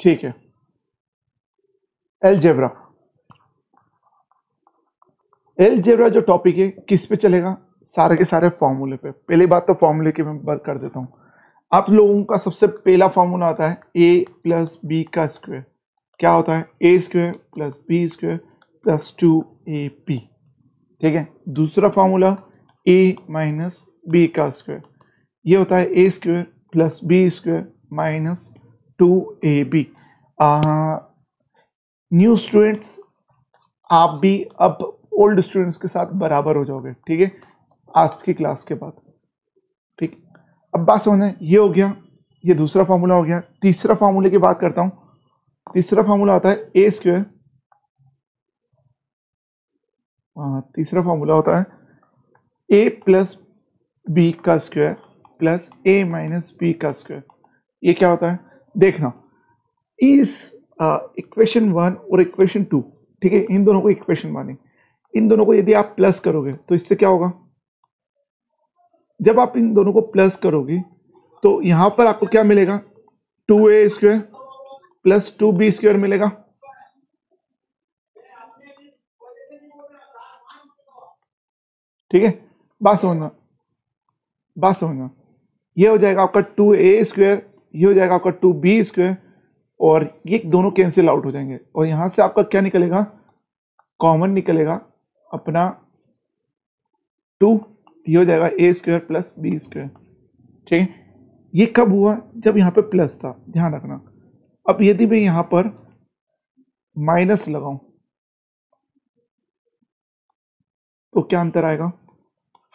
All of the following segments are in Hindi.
ठीक है, अलजेब्रा। अलजेब्रा जो टॉपिक है किस पे चलेगा? सारे के सारे फॉर्मूले पे। पहली बात तो फॉर्मूले की मैं बात कर देता हूँ। आप लोगों का सबसे पहला फॉर्मूला आता है a प्लस बी का स्क्वायर। क्या होता है? A square plus B square plus 2ab। ठीक है। दूसरा फॉर्मूला a माइनस बी का स्क्वायर, ये होता है A square plus B square minus 2ab। New students, आप भी अब ओल्ड स्टूडेंट्स के साथ बराबर हो जाओगे। ठीक है, आज की क्लास के बाद। ठीक, अब बात समझना, ये हो गया, ये दूसरा फार्मूला हो गया। तीसरा फार्मूले की बात करता हूं। तीसरा फार्मूला आता है ए स्क्वायर, तीसरा फार्मूला होता है ए प्लस बी का square plus a minus B का स्क्वायर। ये क्या होता है देखना, इस इक्वेशन 1 और इक्वेशन 2, ठीक है, इन दोनों को इक्वेशन माने, इन दोनों को यदि आप प्लस करोगे तो इससे क्या होगा? जब आप इन दोनों को प्लस करोगे तो यहां पर आपको क्या मिलेगा? 2a square plus 2b square मिलेगा। ठीक है, बात समझना, बात समझना। ये हो जाएगा आपका 2a स्क्वायर, ये हो जाएगा आपका 2b स्क्वायर, और ये दोनों कैंसिल आउट हो जाएंगे, और यहां से आपका क्या निकलेगा? कॉमन निकलेगा अपना 2, ये हो जाएगा a square plus B square. ठीक है, ये कब हुआ? जब यहाँ पे प्लस था, ध्यान रखना। अब यदि मैं यहाँ पर माइनस लगाऊं तो क्या अंतर आएगा?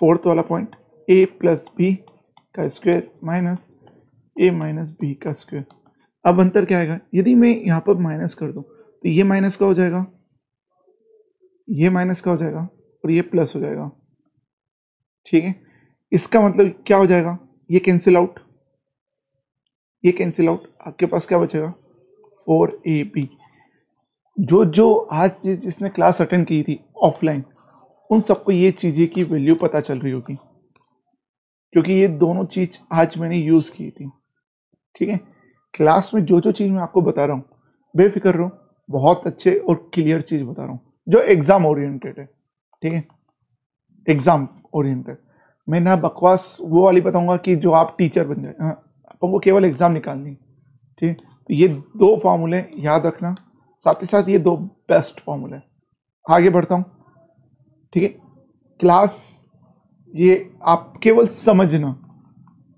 फोर्थ वाला पॉइंट, a प्लस बी का square minus a minus B का स्क्वायर। अब अंतर क्या आएगा? यदि मैं यहाँ पर माइनस कर दूं तो ये माइनस का हो जाएगा, ये माइनस का हो जाएगा, और ये प्लस हो जाएगा। ठीक है, इसका मतलब क्या हो जाएगा? ये कैंसिल आउट, ये कैंसिल आउट, आपके पास क्या बचेगा? 4ab। जो आज जिसने क्लास अटेंड की थी ऑफलाइन, उन सबको ये चीज़ें की वैल्यू पता चल रही होगी, क्योंकि ये दोनों चीज़ आज मैंने यूज़ की थी। ठीक है, क्लास में जो चीज़ मैं आपको बता रहा हूँ, बेफिक्र रहो, बहुत अच्छे और क्लियर चीज़ बता रहा हूँ, जो एग्ज़ाम ओरिएंटेड है। ठीक है, एग्ज़ाम ओरिएंटेड। मैं ना बकवास वो वाली बताऊंगा कि जो आप टीचर बन जाए, आपको केवल एग्ज़ाम निकालनी। ठीक है, तो ये दो फार्मूले याद रखना, साथ ही साथ ये दो बेस्ट फार्मूले। आगे बढ़ता हूँ। ठीक है, क्लास ये आप केवल समझना।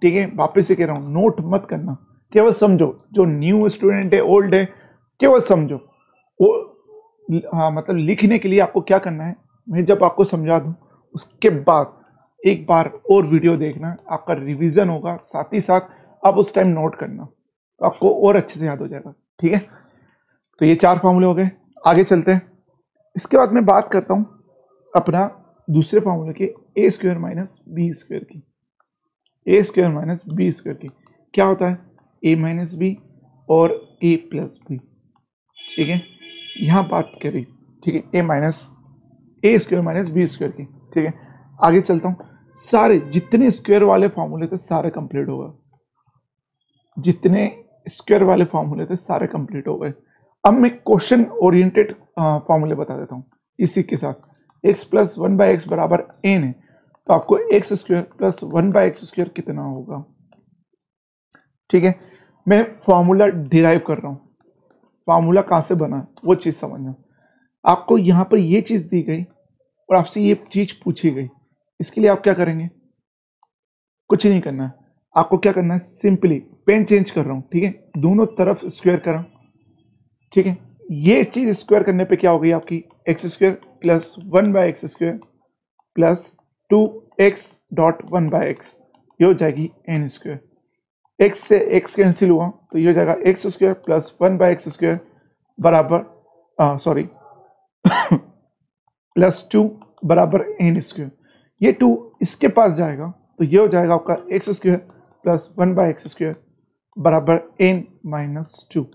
ठीक है, वापस से कह रहा हूँ, नोट मत करना, केवल समझो। जो न्यू स्टूडेंट है, ओल्ड है, केवल समझो। हाँ, मतलब लिखने के लिए आपको क्या करना है, मैं जब आपको समझा दूँ उसके बाद एक बार और वीडियो देखना, आपका रिवीजन होगा, साथ ही साथ आप उस टाइम नोट करना, तो आपको और अच्छे से याद हो जाएगा। ठीक है, तो ये 4 फार्मूले हो गए। आगे चलते हैं। इसके बाद मैं बात करता हूँ अपना दूसरे फार्मूले के ए स्क्वायर माइनस बी स्क्वायर की। ए स्क्वायर माइनस बी स्क्वायर की क्या होता है? ए माइनस बी और ए प्लस बी। ठीक है, यहाँ बात करी। ठीक है, A square minus b square की। ठीक है, आगे चलता हूँ। सारे जितने स्क्वायर वाले फार्मूले थे सारे कंप्लीट हो गए, जितने स्क्वायर वाले फार्मूले थे सारे कंप्लीट हो गए। अब मैं क्वेश्चन ओरिएंटेड फार्मूले बता देता हूँ इसी के साथ। x प्लस 1/x बराबर n है, तो आपको x square plus 1/x square कितना होगा? ठीक है, मैं फार्मूला डिराइव कर रहा हूँ, फार्मूला कहाँ से बना है वो चीज़ समझना। आपको यहाँ पर ये चीज़ दी गई और आपसे ये चीज़ पूछी गई, इसके लिए आप क्या करेंगे? कुछ नहीं करना है, आपको क्या करना है, सिंपली पेन चेंज कर रहा हूँ। ठीक है, दोनों तरफ स्क्वायर करा। ठीक है, ये चीज़ स्क्वायर करने पे क्या हो गई आपकी? X square plus 1/x square plus 2x dot 1/x, ये हो जाएगी n स्क्वायर। x से x कैंसिल हुआ तो ये हो जाएगा x square plus 1/x square बराबर सॉरी प्लस 2 बराबर n स्क्वायर। ये 2 इसके पास जाएगा तो ये हो जाएगा आपका x square plus 1/x square बराबर n माइनस 2।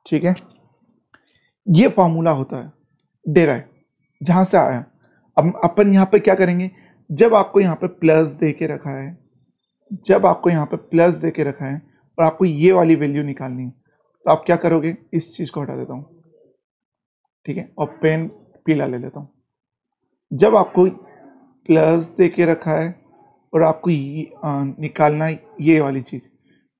ठीक है, ये फॉर्मूला होता है डेराइव, जहां से आया। अब अपन यहाँ पे क्या करेंगे? जब आपको यहाँ पे प्लस दे के रखा है, जब आपको यहाँ पे प्लस दे के रखा है और आपको ये वाली वैल्यू निकालनी है, तो आप क्या करोगे, इस चीज़ को हटा देता हूँ, ठीक है, और पेन पीला ले लेता हूँ। जब आपको प्लस दे के रखा है और आपको निकालना है ये वाली चीज़,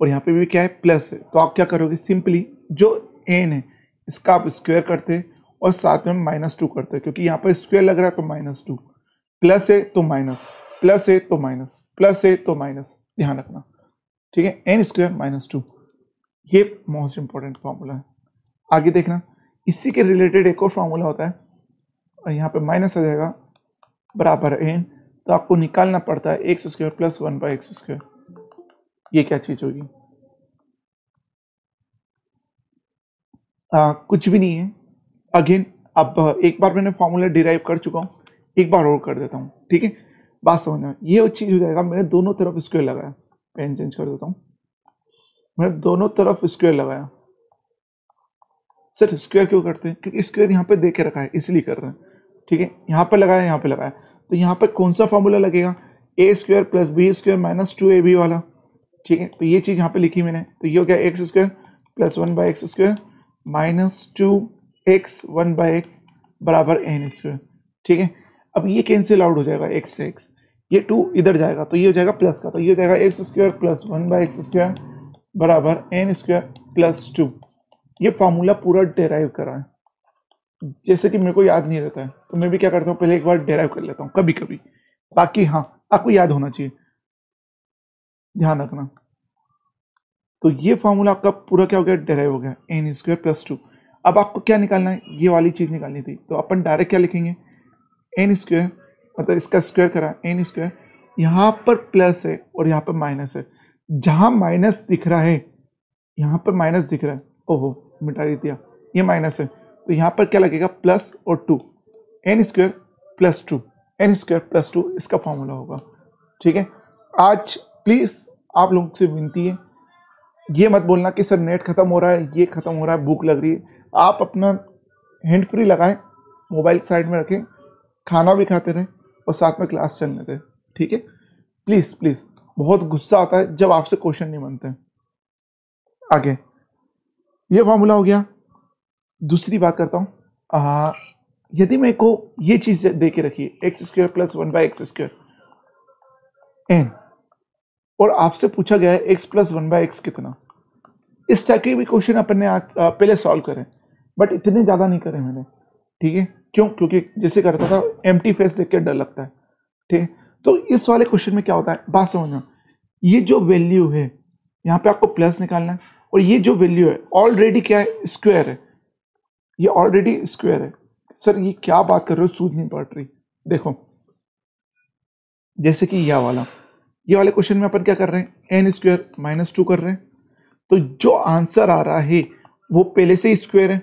और यहाँ पे भी क्या है, प्लस है, तो आप क्या करोगे, सिंपली जो एन है इसका आप स्क्वायर करते और साथ में -2 करते, क्योंकि यहाँ पर स्क्वायर लग रहा है तो -2, प्लस है तो माइनस, प्लस है तो माइनस, प्लस है तो माइनस, ध्यान रखना, ठीक है, एन स्क्वायर -2, ये मोस्ट इंपॉर्टेंट फॉर्मूला है। आगे देखना, इसी के रिलेटेड एक और फॉर्मूला होता है, और यहाँ पे माइनस आ जाएगा बराबर एन, तो आपको निकालना पड़ता है एक्स स्क्वायर प्लस 1/x²। ये क्या चीज़ होगी, कुछ भी नहीं है। अगेन अब एक बार मैंने फॉर्मूला डिराइव कर चुका हूँ, एक बार और कर देता हूँ, ठीक है, बात समझना, ये चीज़ हो जाएगा, मैंने दोनों तरफ स्क्वायर लगाया, पेन चेंज कर देता हूँ, मैंने दोनों तरफ स्क्वायर लगाया। सर स्क्वायर क्यों करते हैं, क्योंकि स्क्वायर यहाँ पे दे के रखा है इसलिए कर रहे हैं, ठीक है, यहाँ पर लगाया, यहाँ पे लगाया, तो यहाँ पर कौन सा फॉर्मूला लगेगा, A square plus B square minus 2ab वाला, ठीक है, तो ये चीज़ यहाँ पे लिखी मैंने, तो ये हो गया x square plus 1/x² minus 2x 1/x बराबर एन स्क्वायर, ठीक है। अब ये कैंसिल आउट हो जाएगा, एक्स से एक्स, ये 2 इधर जाएगा तो ये हो जाएगा प्लस का, तो ये हो जाएगा एक्स स्क्वायर प्लस 1/x² बराबर एन स्क्वायर प्लस 2। ये फार्मूला पूरा डेराइव करा है, जैसे कि मेरे को याद नहीं रहता है तो मैं भी क्या करता हूँ, पहले एक बार डेराइव कर लेता हूँ कभी कभी, बाकी हाँ आपको याद होना चाहिए, ध्यान रखना। तो ये फार्मूला आपका पूरा क्या हो गया, डेराइव हो गया, एन स्क्वायर प्लस 2। अब आपको क्या निकालना है, ये वाली चीज़ निकालनी थी, तो अपन डायरेक्ट क्या लिखेंगे, एन स्क्वायर, मतलब इसका स्क्वायर करा, एन स्क्वायर, यहाँ पर प्लस है और यहाँ पर माइनस है, जहाँ माइनस दिख रहा है, यहाँ पर माइनस दिख रहा है, ओहो मिटा दिया, ये माइनस है, तो यहाँ पर क्या लगेगा, प्लस और 2, n square plus 2, n square plus 2 इसका फॉर्मूला होगा, ठीक है। आज प्लीज़ आप लोगों से विनती है, ये मत बोलना कि सर नेट खत्म हो रहा है, ये खत्म हो रहा है, भूख लग रही है, आप अपना हैंड फ्री लगाएं, मोबाइल साइड में रखें, खाना भी खाते रहें और साथ में क्लास चलने दें, ठीक है, प्लीज़ प्लीज़। बहुत गुस्सा आता है जब आपसे क्वेश्चन नहीं बनते। आगे ये फॉर्मूला हो गया। दूसरी बात करता हूँ, यदि मेरे को ये चीज़ दे के रखी है, x square plus 1/x² N, और आपसे पूछा गया है एक्स प्लस 1/x कितना, इस टाइप के भी क्वेश्चन अपन ने आज पहले सॉल्व करें, बट इतने ज़्यादा नहीं करे मैंने, ठीक है, क्यों, क्योंकि जैसे करता था एम्प्टी फेस देख के डर लगता है, ठीक है। तो इस वाले क्वेश्चन में क्या होता है, बात समझना, ये जो वैल्यू है यहाँ पे आपको प्लस निकालना है, और ये जो वैल्यू है ऑलरेडी क्या है, स्क्वायर है, ये ऑलरेडी स्क्वायर है। सर ये क्या बात कर रहे हो, सूझ नहीं पड़ रही। देखो जैसे कि ये वाले क्वेश्चन में अपन क्या कर रहे हैं, एन स्क्वायर -2 कर रहे हैं, तो जो आंसर आ रहा है वो पहले से ही स्क्वायर है,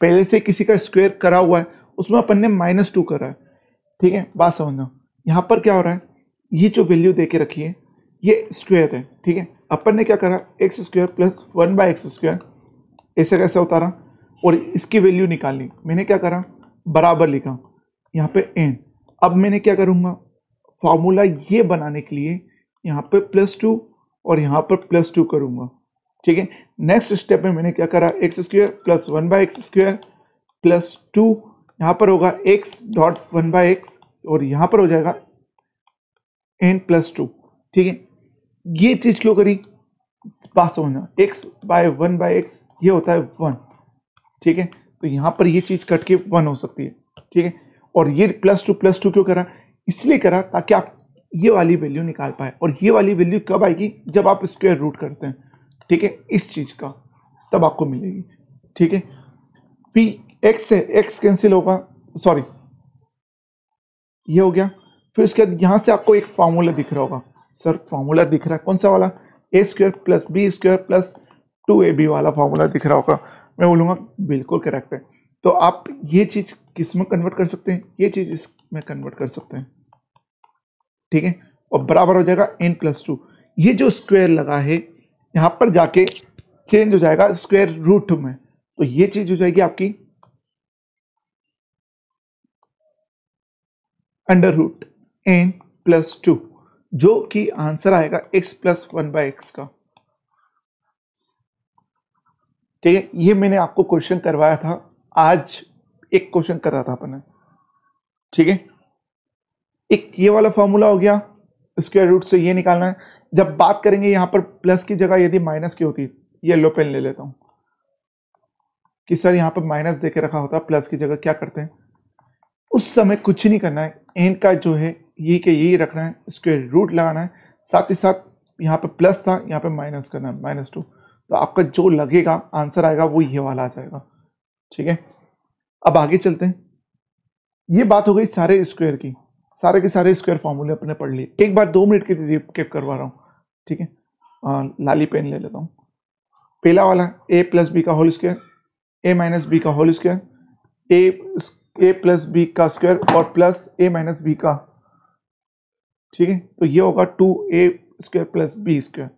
पहले से किसी का स्क्वायर करा हुआ है, उसमें अपन ने -2 करा है, ठीक है, बात समझना। यहाँ पर क्या हो रहा है, ये जो वैल्यू दे के रखी है ये स्क्वायर है, ठीक है, अपन ने क्या करा, एक्स स्क्वायर प्लस 1/x², ऐसे कैसे उतारा, और इसकी वैल्यू निकालनी, मैंने क्या करा, बराबर लिखा यहाँ पे एन। अब मैंने क्या करूँगा, फार्मूला ये बनाने के लिए यहाँ पे +2 और यहाँ पर +2 करूँगा, ठीक है। नेक्स्ट स्टेप में मैंने क्या करा, x square plus 1/x² plus 2, यहाँ पर होगा x डॉट 1/x और यहाँ पर हो जाएगा n + 2, ठीक है। ये चीज़ क्यों करी, बात समझना, x बाय 1/x ये होता है 1, ठीक है, तो यहाँ पर ये चीज़ कट के 1 हो सकती है, ठीक है, और ये +2 क्यों करा, इसलिए करा ताकि आप ये वाली वैल्यू निकाल पाए, और ये वाली वैल्यू कब आएगी, जब आप स्क्वायर रूट करते हैं, ठीक है, इस चीज़ का तब आपको मिलेगी, ठीक है। फिर x से x कैंसिल होगा, सॉरी ये हो गया, फिर उसके बाद यहाँ से आपको एक फार्मूला दिख रहा होगा, सर फार्मूला दिख रहा है कौन सा वाला, a² plus b² plus 2ab वाला फार्मूला दिख रहा होगा, मैं बोलूँगा बिल्कुल करेक्ट है। तो आप ये चीज़ किस में कन्वर्ट कर सकते हैं, ये चीज़ इसमें कन्वर्ट कर सकते हैं, ठीक है, और बराबर हो जाएगा n + 2। ये जो स्क्वायर लगा है यहाँ पर जाके चेंज हो जाएगा स्क्वायर रूट में, तो ये चीज़ हो जाएगी आपकी √n + 2, जो कि आंसर आएगा x + 1/x का, ठीक है, ये मैंने आपको क्वेश्चन करवाया था आज, एक क्वेश्चन कर रहा था अपन ने, ठीक है। एक ये वाला फॉर्मूला हो गया, स्क्वायर रूट से ये निकालना है। जब बात करेंगे यहाँ पर प्लस की जगह यदि माइनस की होती, येलो पेन ले लेता हूँ कि सर यहाँ पर माइनस देके रखा होता, प्लस की जगह क्या करते हैं, उस समय कुछ नहीं करना है, एन का जो है ये के यही रखना है, स्क्वायर रूट लगाना है, साथ ही साथ यहाँ पे प्लस था, यहाँ पे माइनस करना है, -2। तो आपका जो लगेगा आंसर आएगा वो ये वाला आ जाएगा, ठीक है। अब आगे चलते हैं। ये बात हो गई सारे स्क्वायर की, सारे के सारे स्क्वायर फॉर्मूले अपने पढ़ लिए। एक बार 2 मिनट की रिकेप करवा रहा हूँ, ठीक है। लाली पेन ले लेता हूँ। पहला वाला a प्लस बी का whole square, a minus B का whole square, a plus B का स्क्वायर और प्लस a माइनस बी का, ठीक है। तो ये होगा 2a square plus B square.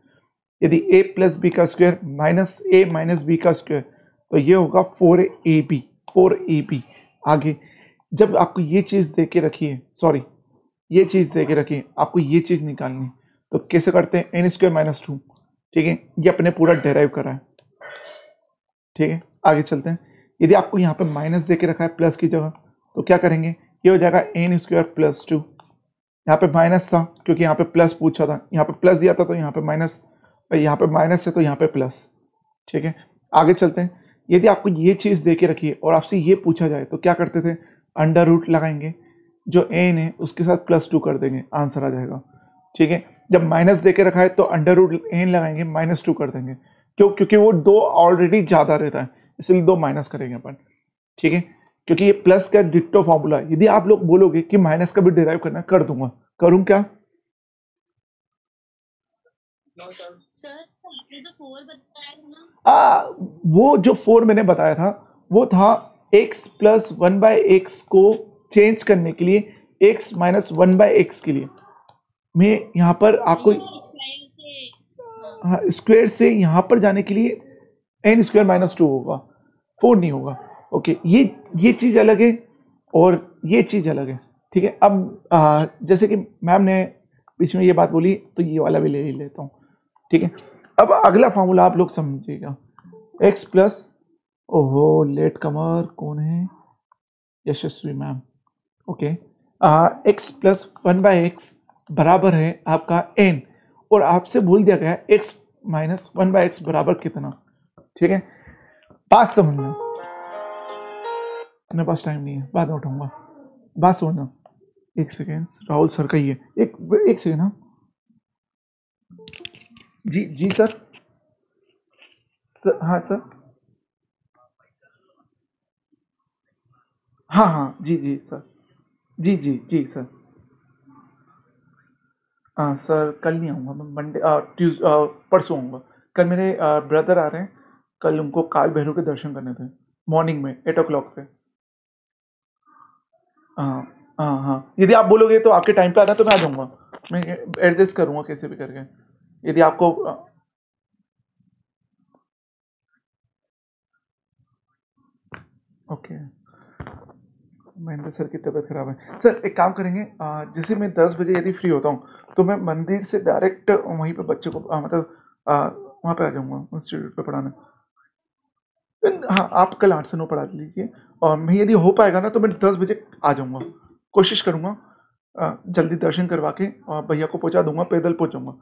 यदि a प्लस बी का square minus a minus B का स्क्वायर, तो ये होगा 4ab। आगे जब आपको ये चीज़ दे के रखिए, सॉरी ये चीज़ दे के रखिए, आपको ये चीज़ निकालनी, तो कैसे करते हैं, n स्क्वायर माइनस 2, ठीक है। ये अपने पूरा डेराइव करा है, ठीक है। आगे चलते हैं। यदि आपको यहाँ पे माइनस दे के रखा है प्लस की जगह, तो क्या करेंगे, ये हो जाएगा n स्क्वायर प्लस 2। यहाँ पे माइनस था क्योंकि यहाँ पे प्लस पूछा था, यहाँ पे प्लस दिया था तो यहाँ पे माइनस, यहाँ पे माइनस है तो यहाँ पे प्लस, ठीक है। आगे चलते हैं। यदि आपको ये चीज़ दे के रखिए और आपसे ये पूछा जाए तो क्या करते थे, अंडर रूट लगाएंगे, जो n है उसके साथ +2 कर देंगे, आंसर आ जाएगा, ठीक है। जब माइनस दे के रखा है तो अंडर रूट n लगाएंगे, -2 कर देंगे, क्यों, क्योंकि वो 2 ऑलरेडी ज़्यादा रहता है, इसलिए 2 माइनस करेंगे अपन, ठीक है। क्योंकि ये प्लस का डिट्टो फॉर्मूला है। यदि आप लोग बोलोगे कि माइनस का भी डिराइव करना, कर दूंगा, करूं क्या सर, आपने तो 4 बताया था ना। वो जो 4 मैंने बताया था वो था x प्लस 1/x को चेंज करने के लिए, x माइनस 1/x के लिए। मैं यहाँ पर आपको स्क्वायर से यहाँ पर जाने के लिए n स्क्वायर -2 होगा, 4 नहीं होगा, ओके। ये चीज़ अलग है और ये चीज़ अलग है, ठीक है। अब जैसे कि मैम ने बीच में ये बात बोली तो ये वाला भी ले ही लेता हूँ, ठीक है। अब अगला फार्मूला आप लोग समझिएगा, x प्लस, ओहो लेट कमर कौन है, Yashasvi ma'am, okay. x plus 1/x बराबर है आपका n, और आपसे बोल दिया गया है x माइनस 1/x बराबर कितना, ठीक है। बात समझना, मेरे पास टाइम नहीं है, बाद में उठाऊंगा, बात समझना। एक सेकेंड, राहुल सर का ही है, एक सेकेंड। हाँ जी जी सर, हाँ सर, हाँ हाँ जी जी सर, जी जी जी सर। हाँ सर, कल नहीं आऊँगा मैं, मंडे परसों आऊँगा। कल मेरे ब्रदर आ रहे हैं, कल उनको काल भैरव के दर्शन करने थे, मॉर्निंग में 8 o'clock पे। हाँ हाँ हाँ, यदि आप बोलोगे तो आपके टाइम पे आना तो मैं आ जाऊँगा, मैं एडजस्ट करूँगा कैसे भी करके, यदि आपको ओके। महेंद्र सर की तबीयत खराब है। सर एक काम करेंगे, जैसे मैं 10 बजे यदि फ्री होता हूँ तो मैं मंदिर से डायरेक्ट वहीं पे बच्चे को मतलब वहाँ पे आ जाऊँगा इंस्टीट्यूट पे पढ़ाने। हाँ, आप कल 8 से 9 पढ़ा लीजिए, और मैं यदि हो पाएगा ना तो मैं 10 बजे आ जाऊँगा, कोशिश करूँगा जल्दी दर्शन करवा के और भैया को पहुँचा दूँगा, पैदल पहुँचाऊँगा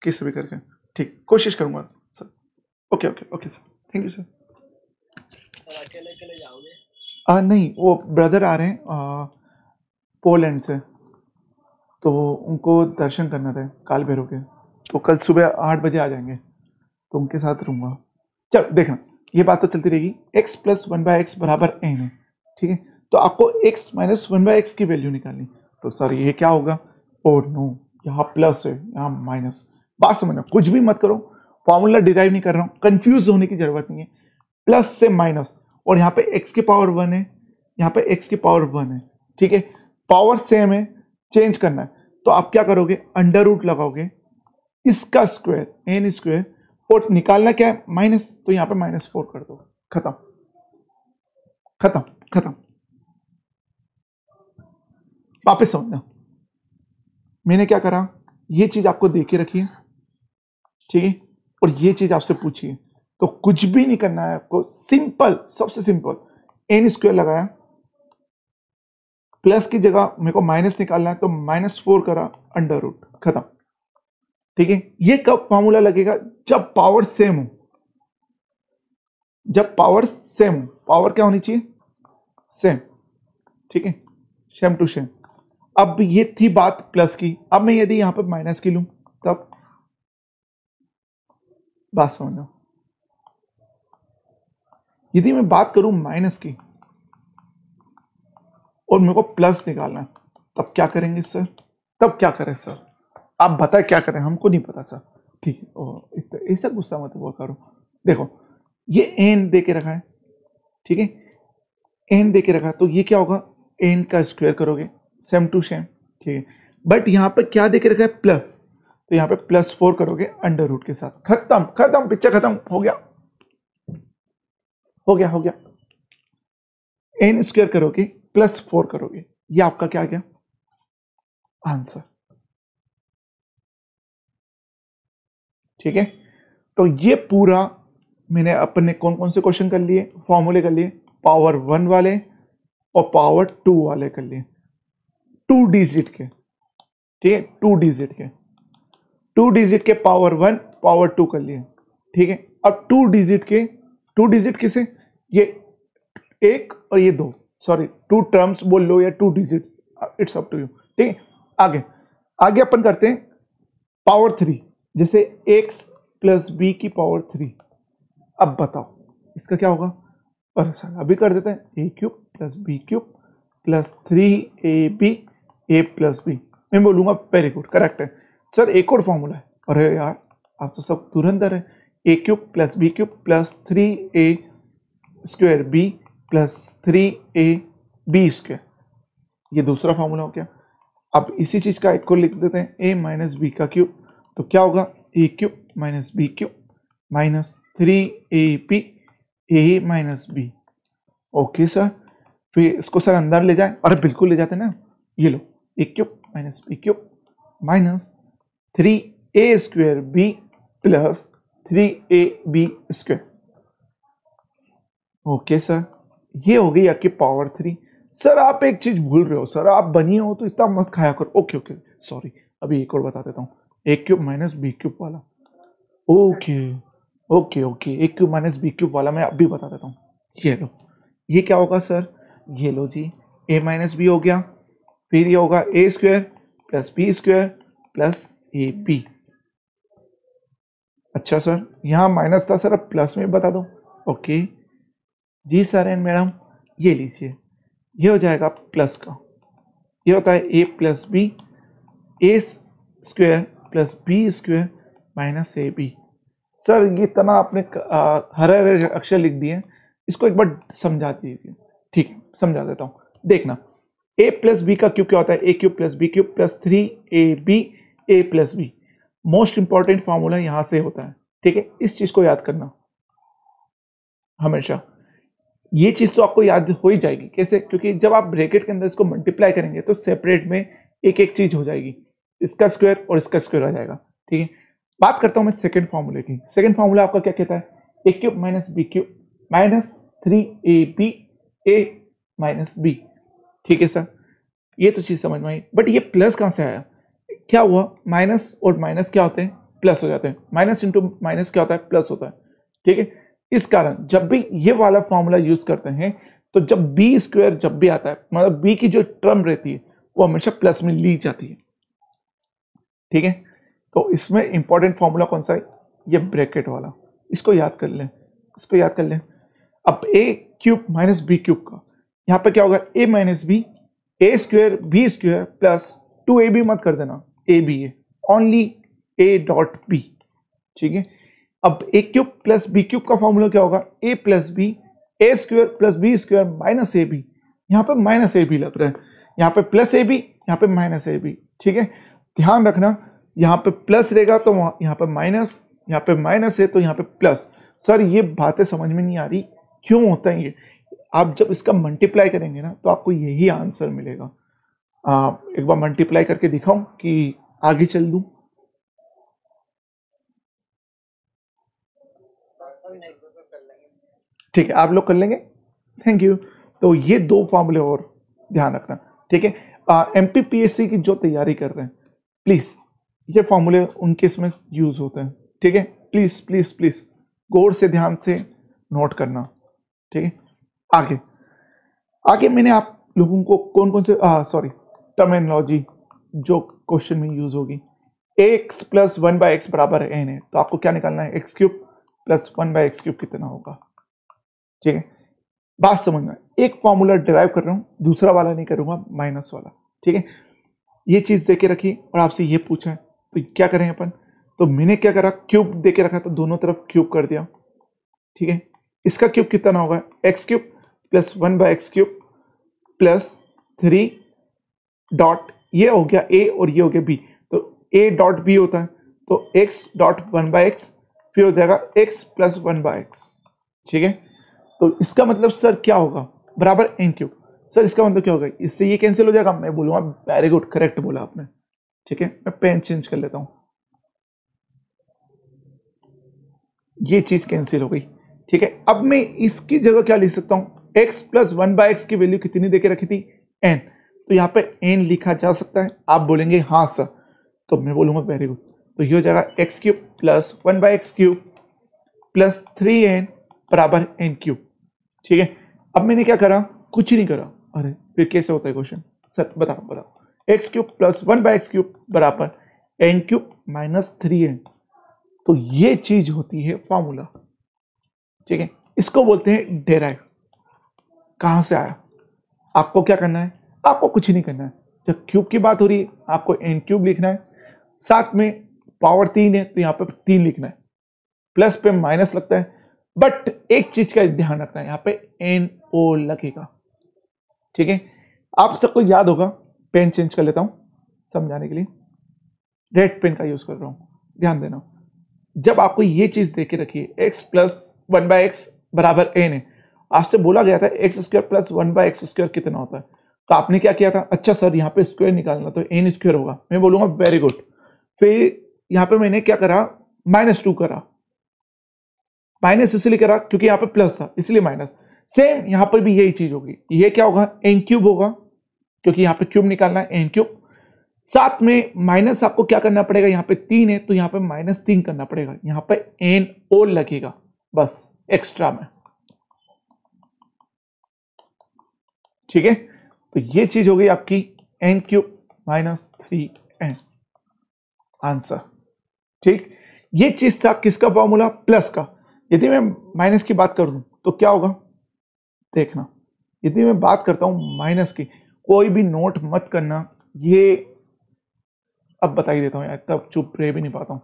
किसी भी करके, ठीक, कोशिश करूँगा sir. Okay okay okay sir, thank you sir. अकेले चले जाओगे? नहीं, वो ब्रदर आ रहे हैं पोलैंड से, तो उनको दर्शन करना था काल भैरव के, तो कल सुबह 8 बजे आ जाएंगे, तो उनके साथ रहूँगा। चल देखना, ये बात तो चलती रहेगी। x प्लस 1/x बराबर n है, ठीक है। तो आपको x माइनस 1/x की वैल्यू निकालनी, तो सर ये क्या होगा, ओह नो, यहाँ प्लस है यहाँ माइनस। बात समझना, कुछ भी मत करो, फॉर्मूला डिराइव नहीं कर रहा हूँ, कंफ्यूज होने की जरूरत नहीं है। प्लस से माइनस, और यहाँ पे x की पावर 1 है, यहाँ पे x की पावर 1 है, ठीक है। पावर सेम है, चेंज करना है, तो आप क्या करोगे, अंडर रूट लगाओगे, इसका स्क्वायर n स्क्वायर, और निकालना क्या है, माइनस, तो यहाँ पे -4 कर दो, खत्म खत्म खत्म। वापस समझना, मैंने क्या करा, ये चीज आपको दे के रखी है, ठीक है, और ये चीज आपसे पूछी है, तो कुछ भी नहीं करना है आपको, सिंपल, सबसे सिंपल, एन स्क्वायर लगाया, प्लस की जगह मेरे को माइनस निकालना है तो -4 करा अंडर रूट, खत्म। ठीक है, ये कब फॉर्मूला लगेगा? जब पावर सेम हो, जब पावर सेम हो। पावर क्या होनी चाहिए? सेम। ठीक है, सेम टू सेम। अब ये थी बात प्लस की, अब मैं यदि यहां पर माइनस की लूं तब बात समझो। यदि मैं बात करूं माइनस की और मेरे को प्लस निकालना है, तब क्या करेंगे सर? तब क्या करें सर? आप बताएं क्या करें, हमको नहीं पता सर। ठीक है, ऐसा गुस्सा मत हुआ करो। देखो, ये एन दे के रखा है, ठीक है, एन दे के रखा है, तो ये क्या होगा? एन का स्क्वायर करोगे, सेम टू सेम। ठीक है, बट यहाँ पे क्या दे के रखा है? प्लस, तो यहाँ पे +4 करोगे अंडर रूट के साथ, खत्म, खत्म, पिक्चर खत्म हो गया, हो गया, हो गया। एन स्क्वायर करोगे, +4 करोगे, ये आपका क्या आ गया? आंसर। ठीक है, तो ये पूरा मैंने अपने कौन कौन से क्वेश्चन कर लिए, फॉर्मूले कर लिए, पावर 1 वाले और पावर 2 वाले कर लिए, 2 डिजिट के। ठीक है, 2 डिजिट के, 2 डिजिट के पावर 1 पावर 2 कर लिए। ठीक है, अब 2 डिजिट के, 2 डिजिट किसे? ये एक और ये दो, सॉरी 2 टर्म्स बोल लो या 2 digit, it's up to you. ठीक है, आगे आगे अपन करते हैं पावर 3, जैसे x + b की पावर 3। अब बताओ इसका क्या होगा? और अभी कर देते हैं, a³ + b³ + 3ab a + b। मैं बोलूंगा वेरी गुड, करेक्ट है सर। एक और फॉर्मूला है, अरे यार आप तो सब तुरंत है, a³ + b³ + 3a² b + 3ab², ये दूसरा फॉर्मूला हो गया। अब इसी चीज का एक को लिख देते हैं, a - b का क्यूब, तो क्या होगा? a³ - b³ - 3ab a - b। Okay sir, फिर इसको सर अंदर ले जाए, अरे बिल्कुल ले जाते ना, ये लो, a³ - b³ - 3a² b + 3ab²। Okay sir, ये हो गई आपकी पावर 3। सर आप एक चीज भूल रहे हो सर, आप बनी हो तो इतना मत खाया करो। ओके ओके, सॉरी, अभी एक और बता देता हूँ, a³ - b³ वाला। Okay okay okay, a³ - b³ वाला मैं अभी बता देता हूँ। ये लो, ये क्या होगा सर? ये लो जी, a - b हो गया, फिर ये होगा a² + b² + ab। अच्छा सर, यहाँ माइनस था सर, अब प्लस में बता दो। ओके जी सर एंड मैडम, ये लीजिए, ये हो जाएगा प्लस का, ये होता है a + b, a² + b² - ab। Sir ये इतना आपने हरे हरे अक्षर लिख दिए, इसको एक बार समझा दीजिए। ठीक है, समझा देता हूँ, देखना, a + b का क्यूब क्या होता है? a³ + b³ + 3ab a + b। Most important formula यहां से होता है। ठीक है, इस चीज को याद करना हमेशा, ये चीज तो आपको याद हो ही जाएगी। कैसे? क्योंकि जब आप ब्रैकेट के अंदर इसको मल्टीप्लाई करेंगे तो सेपरेट में एक एक चीज हो जाएगी, इसका स्क्वायर और इसका स्क्वायर आ जाएगा। ठीक है, बात करता हूं मैं सेकंड फॉर्मूले की। सेकंड फॉर्मूला आपका क्या कहता है? a³ - b³ - 3ab a - b। ठीक है सर, ये तो चीज समझ में आई, बट ये प्लस कहां से आया? क्या हुआ? माइनस और माइनस क्या होते हैं? प्लस हो जाते हैं। माइनस इंटू माइनस क्या होता है? प्लस होता है। ठीक है, इस कारण जब भी ये वाला फॉर्मूला यूज करते हैं तो जब b² जब भी आता है, मतलब b की जो टर्म रहती है वो हमेशा प्लस में ली जाती है। ठीक है, तो इसमें इंपॉर्टेंट फॉर्मूला कौन सा है? ये ब्रैकेट वाला, इसको याद कर लें, इसको याद कर लें। अब a³ - b³ का यहाँ पे क्या होगा? a - b a² b² + 2ab मत कर देना, ab है, ओनली a.b। ठीक है, अब a³ + b³ का फॉर्मूला क्या होगा? a + b a² + b² - ab। यहाँ पे -ab लग रहा है, यहाँ पे +ab, यहाँ पे -ab। ठीक है, ध्यान रखना, यहाँ पे प्लस रहेगा तो यहाँ पे माइनस, यहाँ पे माइनस है तो यहाँ पे प्लस। सर ये बातें समझ में नहीं आ रही, क्यों होता है ये? आप जब इसका मल्टीप्लाई करेंगे ना तो आपको यही आंसर मिलेगा। एक बार मल्टीप्लाई करके दिखाऊं कि आगे चल दूं? ठीक है, आप लोग कर लेंगे, थैंक यू। तो ये 2 फॉर्मूले और ध्यान रखना, ठीक है। MPPSC की जो तैयारी कर रहे हैं, प्लीज ये फॉर्मूले उनके इसमें यूज होते हैं, ठीक है। प्लीज प्लीज प्लीज गौर से ध्यान से नोट करना, ठीक है। आगे आगे मैंने आप लोगों को कौन कौन से टर्मिनोलॉजी जो क्वेश्चन में यूज होगी, x प्लस 1/x बराबर n है, तो आपको क्या निकालना है, x cube plus 1/x cube कितना होगा, ठीक है। बात समझना, एक फॉर्मूला डिराइव कर रहा हूं, दूसरा वाला नहीं करूंगा, माइनस वाला, ठीक है। ये चीज देके रखी और आपसे ये पूछा है, तो क्या करें अपन, तो मैंने क्या करा, क्यूब देके रखा तो दोनों तरफ क्यूब कर दिया, ठीक है। इसका क्यूब कितना होगा, x cube plus 1/x cube plus 3 dot, ये हो गया a और ये हो गया b, तो a डॉट b होता है, तो x डॉट 1/x फिर हो जाएगा x प्लस 1/x, ठीक है। तो इसका मतलब सर क्या होगा, बराबर n क्यूब। सर इसका मतलब क्या होगा, इससे ये कैंसिल हो जाएगा, मैं बोलूंगा वेरी गुड, करेक्ट बोला आपने, ठीक है। मैं पेन चेंज कर लेता हूं, ये चीज कैंसिल हो गई, ठीक है। अब मैं इसकी जगह क्या लिख सकता हूं, x प्लस 1/x की वैल्यू कितनी देके रखी थी, n, तो यहाँ पे n लिखा जा सकता है, आप बोलेंगे हाँ सर, तो मैं बोलूंगा वेरी गुड, तो ये हो जाएगा x cube plus 1/x cube plus 3n बराबर n क्यूब, ठीक है। अब मैंने क्या करा, कुछ नहीं करा, अरे फिर कैसे होता है क्वेश्चन, सर बताओ, x cube plus 1/x cube बराबर n क्यूब माइनस 3n, तो ये चीज होती है फॉर्मूला, ठीक है। इसको बोलते हैं डेराइव। कहां से आया, आपको क्या करना है, आपको कुछ नहीं करना है, जब क्यूब की बात हो रही है आपको n क्यूब लिखना है, साथ में पावर 3 है तो यहाँ पे 3 लिखना है, प्लस पे माइनस लगता है, बट एक चीज का ध्यान रखना है, यहाँ पे NO लगेगा, ठीक है। आप सबको याद होगा, पेन चेंज कर लेता हूं समझाने के लिए, रेड पेन का यूज कर रहा हूं, ध्यान देना। जब आपको ये चीज देके रखिए, x प्लस 1/x बराबर n है, आपसे बोला गया था x square plus 1/x square कितना होता है, तो आपने क्या किया था, अच्छा सर यहाँ पे स्क्वायर निकालना, तो n स्क्वायर होगा, मैं बोलूंगा वेरी गुड। फिर यहाँ पे मैंने क्या करा, -2 करा, माइनस इसलिए करा क्योंकि यहाँ पे प्लस था इसलिए माइनस, सेम यहाँ पर भी यही चीज होगी, ये क्या होगा, n क्यूब होगा, क्योंकि यहाँ पे क्यूब निकालना है, n क्यूब, साथ में माइनस आपको क्या करना पड़ेगा, यहाँ पे 3 है तो यहाँ पे -3 करना पड़ेगा, यहाँ पे NO लगेगा बस एक्स्ट्रा में, ठीक है। तो ये चीज हो गई आपकी n cube minus 3n answer, ठीक। ये चीज था किसका फॉर्मूला, प्लस का। यदि मैं माइनस की बात करूं तो क्या होगा, देखना, यदि मैं बात करता हूं माइनस की, कोई भी नोट मत करना, ये अब बता ही देता हूं यार, तब चुप रह भी नहीं पाता हूं,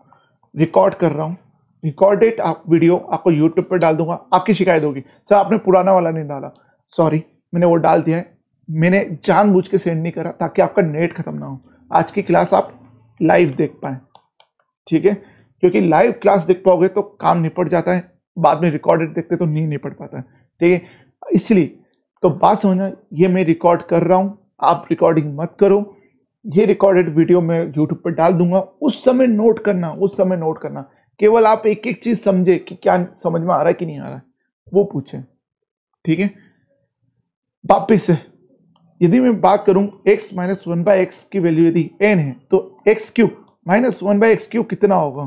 रिकॉर्ड कर रहा हूं, रिकॉर्डेड आप वीडियो आपको यूट्यूब पर डाल दूंगा, आपकी शिकायत होगी, सर आपने पुराना वाला नहीं डाला, सॉरी मैंने वो डाल दिया है, मैंने जानबूझ के सेंड नहीं करा ताकि आपका नेट खत्म ना हो, आज की क्लास आप लाइव देख पाए, ठीक है, क्योंकि लाइव क्लास देख पाओगे तो काम निपट जाता है, बाद में रिकॉर्डेड देखते तो नहीं निपट पाता है, ठीक है। इसलिए तो बात समझना, ये मैं रिकॉर्ड कर रहा हूं, आप रिकॉर्डिंग मत करो, ये रिकॉर्डेड वीडियो मैं यूट्यूब पर डाल दूंगा, उस समय नोट करना, उस समय नोट करना, केवल आप एक एक चीज समझे कि क्या समझ में आ रहा है कि नहीं आ रहा है वो पूछे, ठीक है। वापिस से यदि मैं बात करूं x माइनस 1/x की वैल्यू यदि n है तो x cube minus 1/x cube कितना होगा,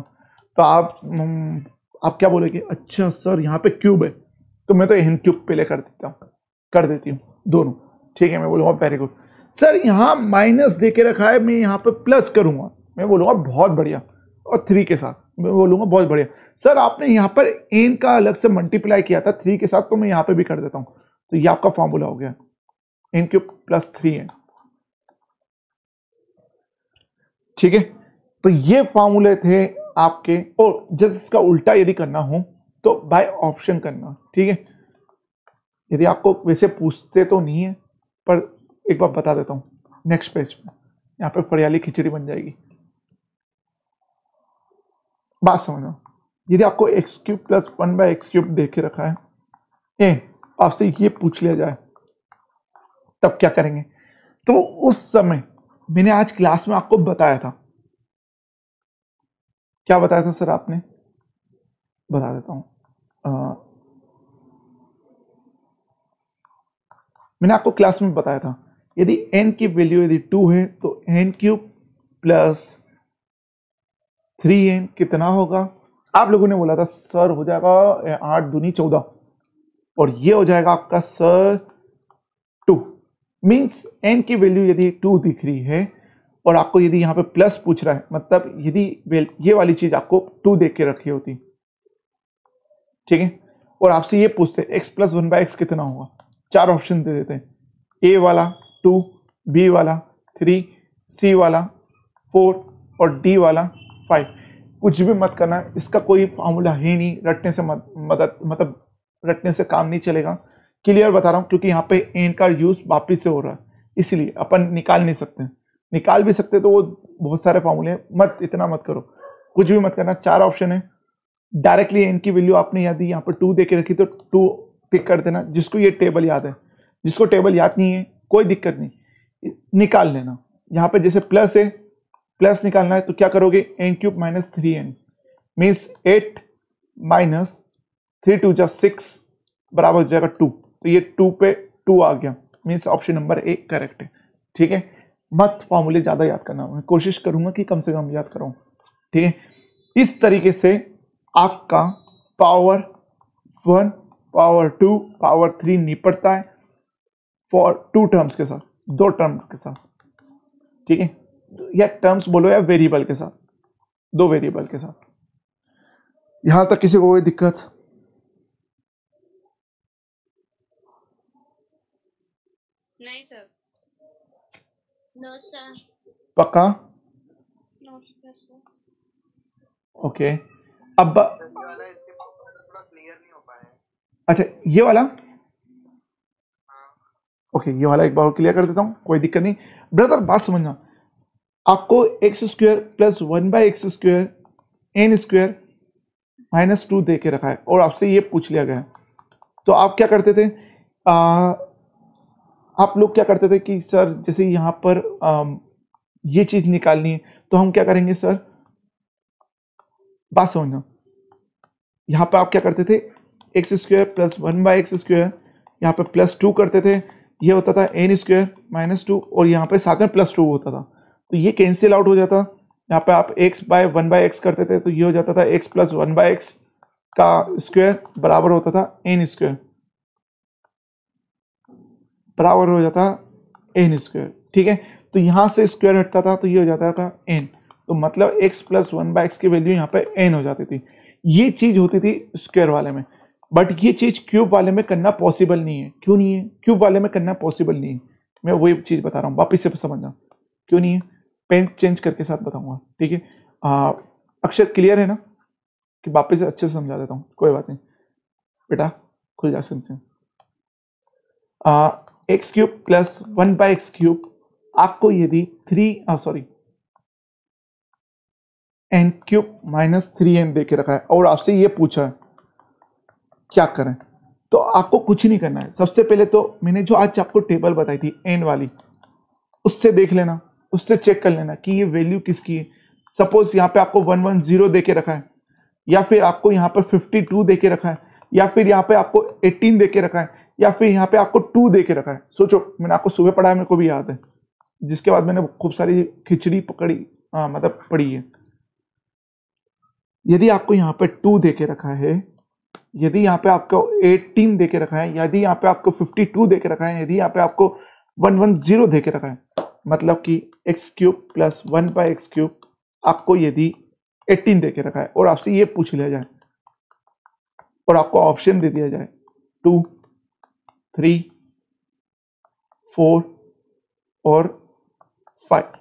तो आप क्या बोलेंगे, अच्छा सर यहाँ पे क्यूब है तो मैं तो n क्यूब पहले कर देती हूँ दोनों, ठीक है, मैं बोलूँगा वेरी गुड। सर यहाँ माइनस दे के रखा है, मैं यहाँ पे प्लस करूंगा, मैं बोलूँगा बहुत बढ़िया, और 3 के साथ मैं बोलूँगा बहुत बढ़िया। सर आपने यहाँ पर n का अलग से मल्टीप्लाई किया था 3 के साथ, तो मैं यहाँ पे भी कर देता हूँ, तो ये आपका फॉर्मूला हो गया n क्यूब प्लस 3n, ठीक है। तो ये फॉर्मूले थे आपके, और जस्ट इसका उल्टा यदि करना हो तो बाय ऑप्शन करना, ठीक है। यदि आपको वैसे पूछते तो नहीं है, पर एक बार बता देता हूं, नेक्स्ट पेज पे यहाँ पे फरियाली खिचड़ी बन जाएगी, बात समझना। यदि आपको x cube plus 1/x cube देखे रखा है, आपसे ये पूछ लिया जाए तब क्या करेंगे, तो उस समय मैंने आज क्लास में आपको बताया था, क्या बताया था सर आपने, बता देता हूं, मैंने आपको क्लास में बताया था, यदि n की वैल्यू यदि 2 है तो n क्यूब प्लस 3n कितना होगा? आप लोगों ने बोला था सर हो जाएगा 8 दूनी 14, और ये हो जाएगा आपका सर 2। मीन्स n की वैल्यू यदि 2 दिख रही है और आपको यदि यहाँ पे प्लस पूछ रहा है, मतलब यदि ये वाली चीज आपको 2 देख के रखी होती, ठीक है, और आपसे ये पूछते x प्लस 1/x कितना होगा, 4 ऑप्शन दे देते हैं, a वाला 2, b वाला 3, c वाला 4 और d वाला 5। कुछ भी मत करना, इसका कोई फॉर्मूला है नहीं, रटने से मतलब रटने से काम नहीं चलेगा। क्लियर बता रहा हूँ, क्योंकि यहाँ पे एन का यूज वापिस से हो रहा है, इसलिए अपन निकाल नहीं सकते। निकाल भी सकते तो वो बहुत सारे फॉर्मूले, मत इतना मत करो, कुछ भी मत करना। 4 ऑप्शन है, डायरेक्टली एन की वैल्यू आपने यदि यहाँ पर 2 दे के रखी तो 2 टिक कर देना। जिसको ये टेबल याद है, जिसको टेबल याद नहीं है कोई दिक्कत नहीं, निकाल लेना। यहाँ पे जैसे प्लस है, प्लस निकालना है तो क्या करोगे, n cube minus 3n means 8 minus 3 2 जा 6 बराबर हो जाएगा 2। तो ये 2 पे 2 आ गया, means option number A correct है। ठीक है, मत फॉर्मूले ज्यादा याद करना, मैं कोशिश करूंगा कि कम से कम याद कराऊं। ठीक है, इस तरीके से आपका पावर 1 पावर 2 पावर 3 निपटता है फॉर 2 टर्म्स के साथ, 2 टर्म के साथ। ठीक है, या टर्म्स बोलो या वेरिएबल के साथ, 2 वेरिएबल के साथ। यहां तक किसी को कोई दिक्कत? नहीं सर। No sir. पक्का? No sir. ओके, अब अच्छा ये वाला, ओके ये वाला एक बार क्लियर कर देता हूं, कोई दिक्कत नहीं। ब्रदर बात समझना, आपको x square plus 1/x² n square minus 2 दे के रखा है और आपसे ये पूछ लिया गया है, तो आप क्या करते थे? आप लोग क्या करते थे कि सर जैसे यहाँ पर ये चीज निकालनी है तो हम क्या करेंगे सर, बात समझना। यहाँ पे आप क्या करते थे, एक्स स्क्वायर प्लस 1/x², यहाँ पे प्लस 2 करते थे, ये होता था n स्क्वायर माइनस 2 और यहाँ पे साथ में प्लस 2 होता था, तो ये कैंसिल आउट हो जाता। यहाँ पे आप x/1/x करते थे तो ये हो जाता था x प्लस 1/x का स्क्वायर बराबर होता था n स्क्वायर, बराबर हो जाता n स्क्वायर। ठीक है, तो यहाँ से स्क्वायर हटता था तो ये हो जाता था n, तो मतलब x प्लस 1/x की वैल्यू यहाँ पे n हो जाती थी। ये चीज होती थी स्क्वायर वाले में, बट ये चीज क्यूब वाले में करना पॉसिबल नहीं है। क्यों नहीं है? क्यूब वाले में करना पॉसिबल नहीं है, मैं वही चीज बता रहा हूँ, वापिस से समझना क्यों नहीं है, पेन चेंज करके साथ बताऊंगा। ठीक है, अक्षर क्लियर है ना, कि वापिस से अच्छे से समझा देता हूँ, कोई बात नहीं बेटा, खुल जा समझे। एक्स क्यूब प्लस 1/x³ आपको यदि n क्यूब माइनस 3n दे के रखा है और आपसे ये पूछा है क्या करें, तो आपको कुछ नहीं करना है। सबसे पहले तो मैंने जो आज आपको टेबल बताई थी n वाली, उससे देख लेना, उससे चेक कर लेना कि ये वैल्यू किसकी है। सपोज यहाँ पे आपको 110 दे के रखा है, या फिर आपको यहाँ पर 52 दे के रखा है, या फिर यहाँ पे आपको 18 दे के रखा है, या फिर यहाँ पे आपको 2 दे के रखा है। सोचो, मैंने आपको सुबह पढ़ाया, मेरे को भी याद है, जिसके बाद मैंने खूब सारी खिचड़ी पकड़ी, मतलब पढ़ी है। यदि आपको यहाँ पे 2 दे के रखा है, यदि यहाँ पे आपको 18 दे के रखा है, यदि यहाँ पे आपको 52 दे के रखा है, यदि यहाँ पे आपको 110 दे के रखा है, मतलब कि x³ प्लस 1/x³ आपको यदि 18 दे के रखा है और आपसे ये पूछ लिया जाए और आपको ऑप्शन दे दिया जाए 2, 3, 4 और 5,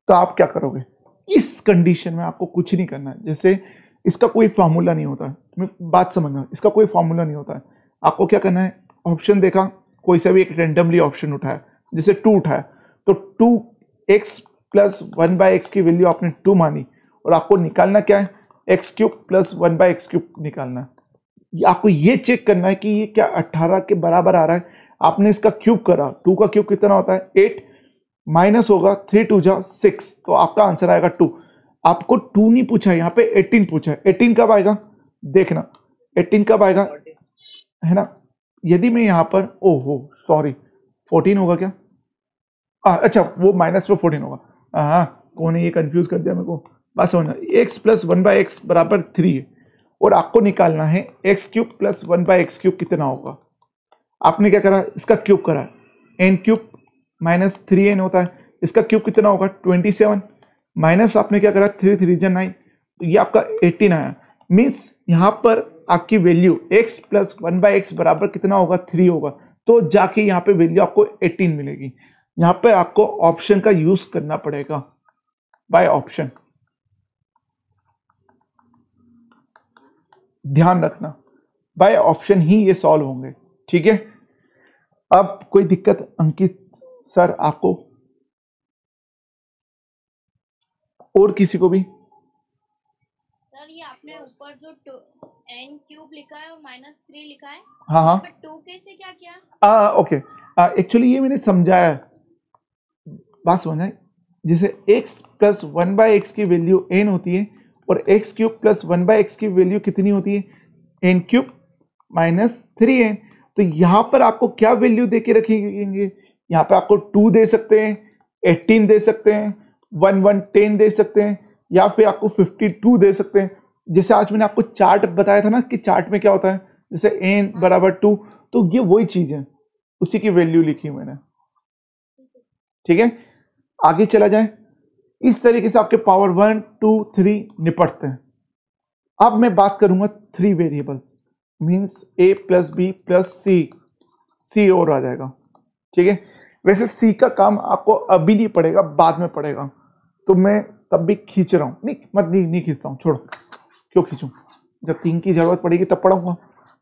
तो आप क्या करोगे? इस कंडीशन में आपको कुछ नहीं करना है। जैसे इसका कोई फॉर्मूला नहीं होता है, बात समझना, इसका कोई फॉर्मूला नहीं होता है। आपको क्या करना है, ऑप्शन देखा, कोई सा भी एक रैंडमली ऑप्शन उठाया, जैसे 2 उठाया तो 2x प्लस 1/x की वैल्यू आपने 2 मानी और आपको निकालना क्या है, x³ प्लस 1/x³ निकालना है। आपको ये चेक करना है कि ये क्या 18 के बराबर आ रहा है। आपने इसका क्यूब करा, 2 का क्यूब कितना होता है 8, माइनस होगा 3 2 जा 6, तो आपका आंसर आएगा 2। आपको 2 नहीं पूछा है, यहाँ पे 18 पूछा है। 18 कब आएगा देखना, 18 कब आएगा, है ना। यदि मैं यहाँ पर, ओहो सॉरी 14 होगा क्या? अच्छा वो माइनस में 14 होगा। हाँ, कौन है ये कंफ्यूज कर दिया मेरे को। बात समझना, x प्लस 1/x बराबर 3 है और आपको निकालना है x cube plus 1/x cube कितना होगा। आपने क्या करा, इसका क्यूब करा, n क्यूब माइनस 3n होता है, इसका क्यूब कितना होगा 27, माइनस आपने क्या करा 3 3 जा 9, तो ये आपका 18 आया। मीन्स यहाँ पर आपकी वैल्यू x प्लस 1/x बराबर कितना होगा 3 होगा, तो जाके यहाँ पे वैल्यू आपको 18 मिलेगी। यहाँ पे आपको ऑप्शन का यूज करना पड़ेगा, बाय ऑप्शन, ध्यान रखना बाय ऑप्शन ही ये सॉल्व होंगे, ठीक है। अब कोई दिक्कत अंकित सर आपको और किसी को भी? सर ये आपने ऊपर जो n क्यूब लिखा है और -3 लिखा है, हाँ हाँ, 2 कैसे क्या किया? ओके, एक्चुअली ये मैंने समझाया, बात समझना, जैसे x प्लस 1/x की वैल्यू n होती है और x क्यूब प्लस 1/x की वैल्यू कितनी होती है n क्यूब माइनस 3n। तो यहाँ पर आपको क्या वैल्यू दे के रखेंगे, यहाँ पे आपको 2 दे सकते हैं, 18 दे सकते हैं, 10 दे सकते हैं, या फिर आपको 52 दे सकते हैं। जैसे आज मैंने आपको चार्ट बताया था ना कि चार्ट में क्या होता है, जैसे n बराबर 2, तो ये वही चीज है, उसी की वैल्यू लिखी मैंने, ठीक है। आगे चला जाए, इस तरीके से आपके पावर 1 2 3 निपटते हैं। अब मैं बात करूंगा 3 variables, means a plus B plus C और आ जाएगा, ठीक है। वैसे सी का काम आपको अभी नहीं पड़ेगा, बाद में पड़ेगा, तो मैं तब भी खींच रहा हूं, नहीं खींचता हूं, छोड़ो, क्यों खींचूं, जब 3 की जरूरत पड़ेगी तब पढ़ाऊंगा,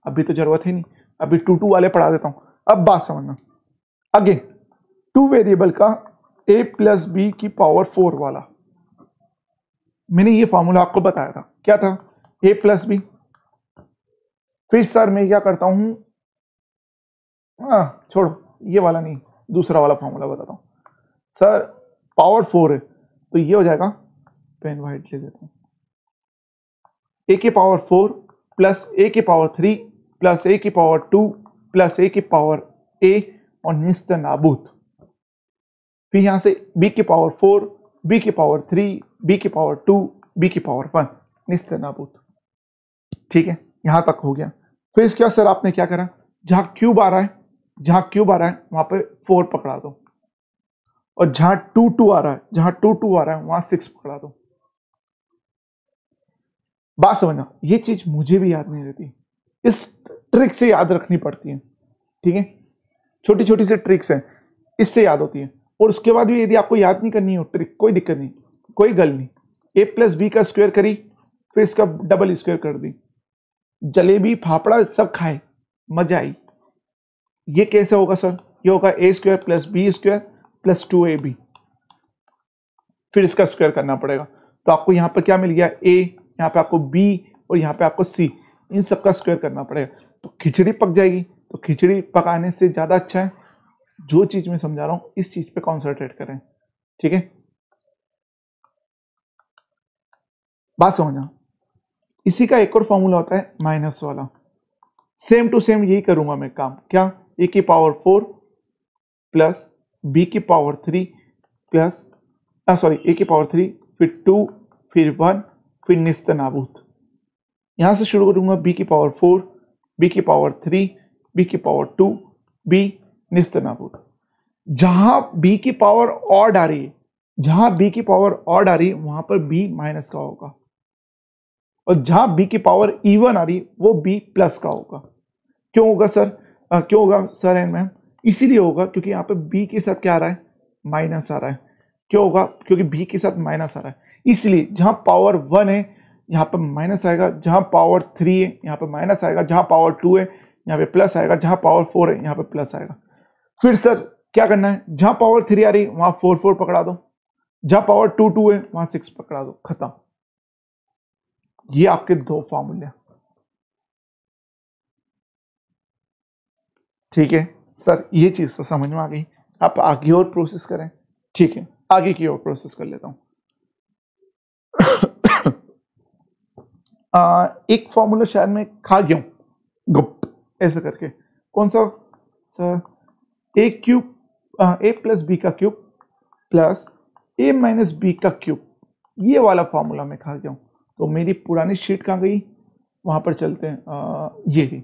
अभी तो जरूरत है नहीं, अभी 2 वाले पढ़ा देता हूं। अब बात समझना, अगेन 2 वेरिएबल का a प्लस बी की पावर 4 वाला, मैंने ये फॉर्मूला आपको बताया था, क्या था, a प्लस बी। फिर सर मैं क्या करता हूं, छोड़ो ये वाला नहीं, दूसरा वाला फॉर्मूला बताता हूं। सर पावर 4 है तो ये हो जाएगा, पेन वाइट ले देता हूं, a की पावर 4 प्लस a की पावर 3 प्लस a की पावर 2 प्लस a की पावर a और निस्त नाबूद। फिर यहां से b की पावर 4, b की पावर 3, b की पावर 2, b की पावर 1, निस्त नाबूद, ठीक है, यहां तक हो गया। फिर इसके बाद सर आपने क्या करा, जहां क्यूब आ रहा है वहां पे 4 पकड़ा दो, और जहां 2 आ रहा है वहां 6 पकड़ा दो। बात समझना, ये चीज मुझे भी याद नहीं रहती, इस ट्रिक से याद रखनी पड़ती है, ठीक है, छोटी छोटी सी ट्रिक्स हैं, इससे याद होती है। और उसके बाद भी यदि आपको याद नहीं करनी हो ट्रिक, कोई दिक्कत नहीं, कोई गल नहीं, a प्लस बी का स्क्वायर करी, फिर इसका डबल स्क्वायर कर दी, जलेबी फाफड़ा सब खाए, मजा आई। ये कैसे होगा सर, ये होगा a square plus B square plus 2ab, फिर इसका स्क्वायर करना पड़ेगा, तो आपको यहाँ पर क्या मिल गया, a, यहाँ पे आपको b और यहाँ पे आपको c, इन सब का स्क्वायर करना पड़ेगा, तो खिचड़ी पक जाएगी। तो खिचड़ी पकाने से ज्यादा अच्छा है, जो चीज मैं समझा रहा हूं इस चीज पे कॉन्सेंट्रेट करें, ठीक है, बात समझना। इसी का एक और फॉर्मूला होता है माइनस वाला, सेम टू सेम यही करूंगा मैं काम, क्या, a की पावर 4 प्लस b की पावर 3 प्लस a की पावर 3, फिर 2, फिर 1, फिर निस्त नाबूद। यहां से शुरू करूंगा, b की पावर 4, b की पावर 3, b की पावर 2, b निस्त नाबूद। जहां b की पावर ऑड आ रही है, वहां पर b माइनस का होगा, और जहां b की पावर इवन आ रही है वो b प्लस का होगा। क्यों होगा सर एंड मैम, इसीलिए होगा क्योंकि यहाँ पे b के साथ क्या आ रहा है, माइनस आ रहा है। क्यों होगा, क्योंकि b के साथ माइनस आ रहा है, इसलिए जहां पावर 1 है यहाँ पे माइनस आएगा, जहां पावर 3 है यहाँ पे माइनस आएगा, जहां पावर 2 है यहाँ पे प्लस आएगा, जहां पावर 4 है यहाँ पे प्लस आएगा। फिर सर क्या करना है, जहां पावर 3 आ रही वहां 4 पकड़ा दो, जहां पावर 2 है वहां 6 पकड़ा दो, खत्म। ये आपके 2 फॉर्मूले, ठीक है सर, ये चीज तो समझ में आ गई। आप आगे और प्रोसेस करें, ठीक है, आगे की और प्रोसेस कर लेता हूं। एक फॉर्मूला शायद मैं खा गया हूं, गुप ऐसे करके, कौन सा sir, a cube a plus B का cube plus a minus B का क्यूब, ये वाला फॉर्मूला मैं खा गया हूँ। तो मेरी पुरानी शीट कहाँ गई, वहां पर चलते हैं, ये ही,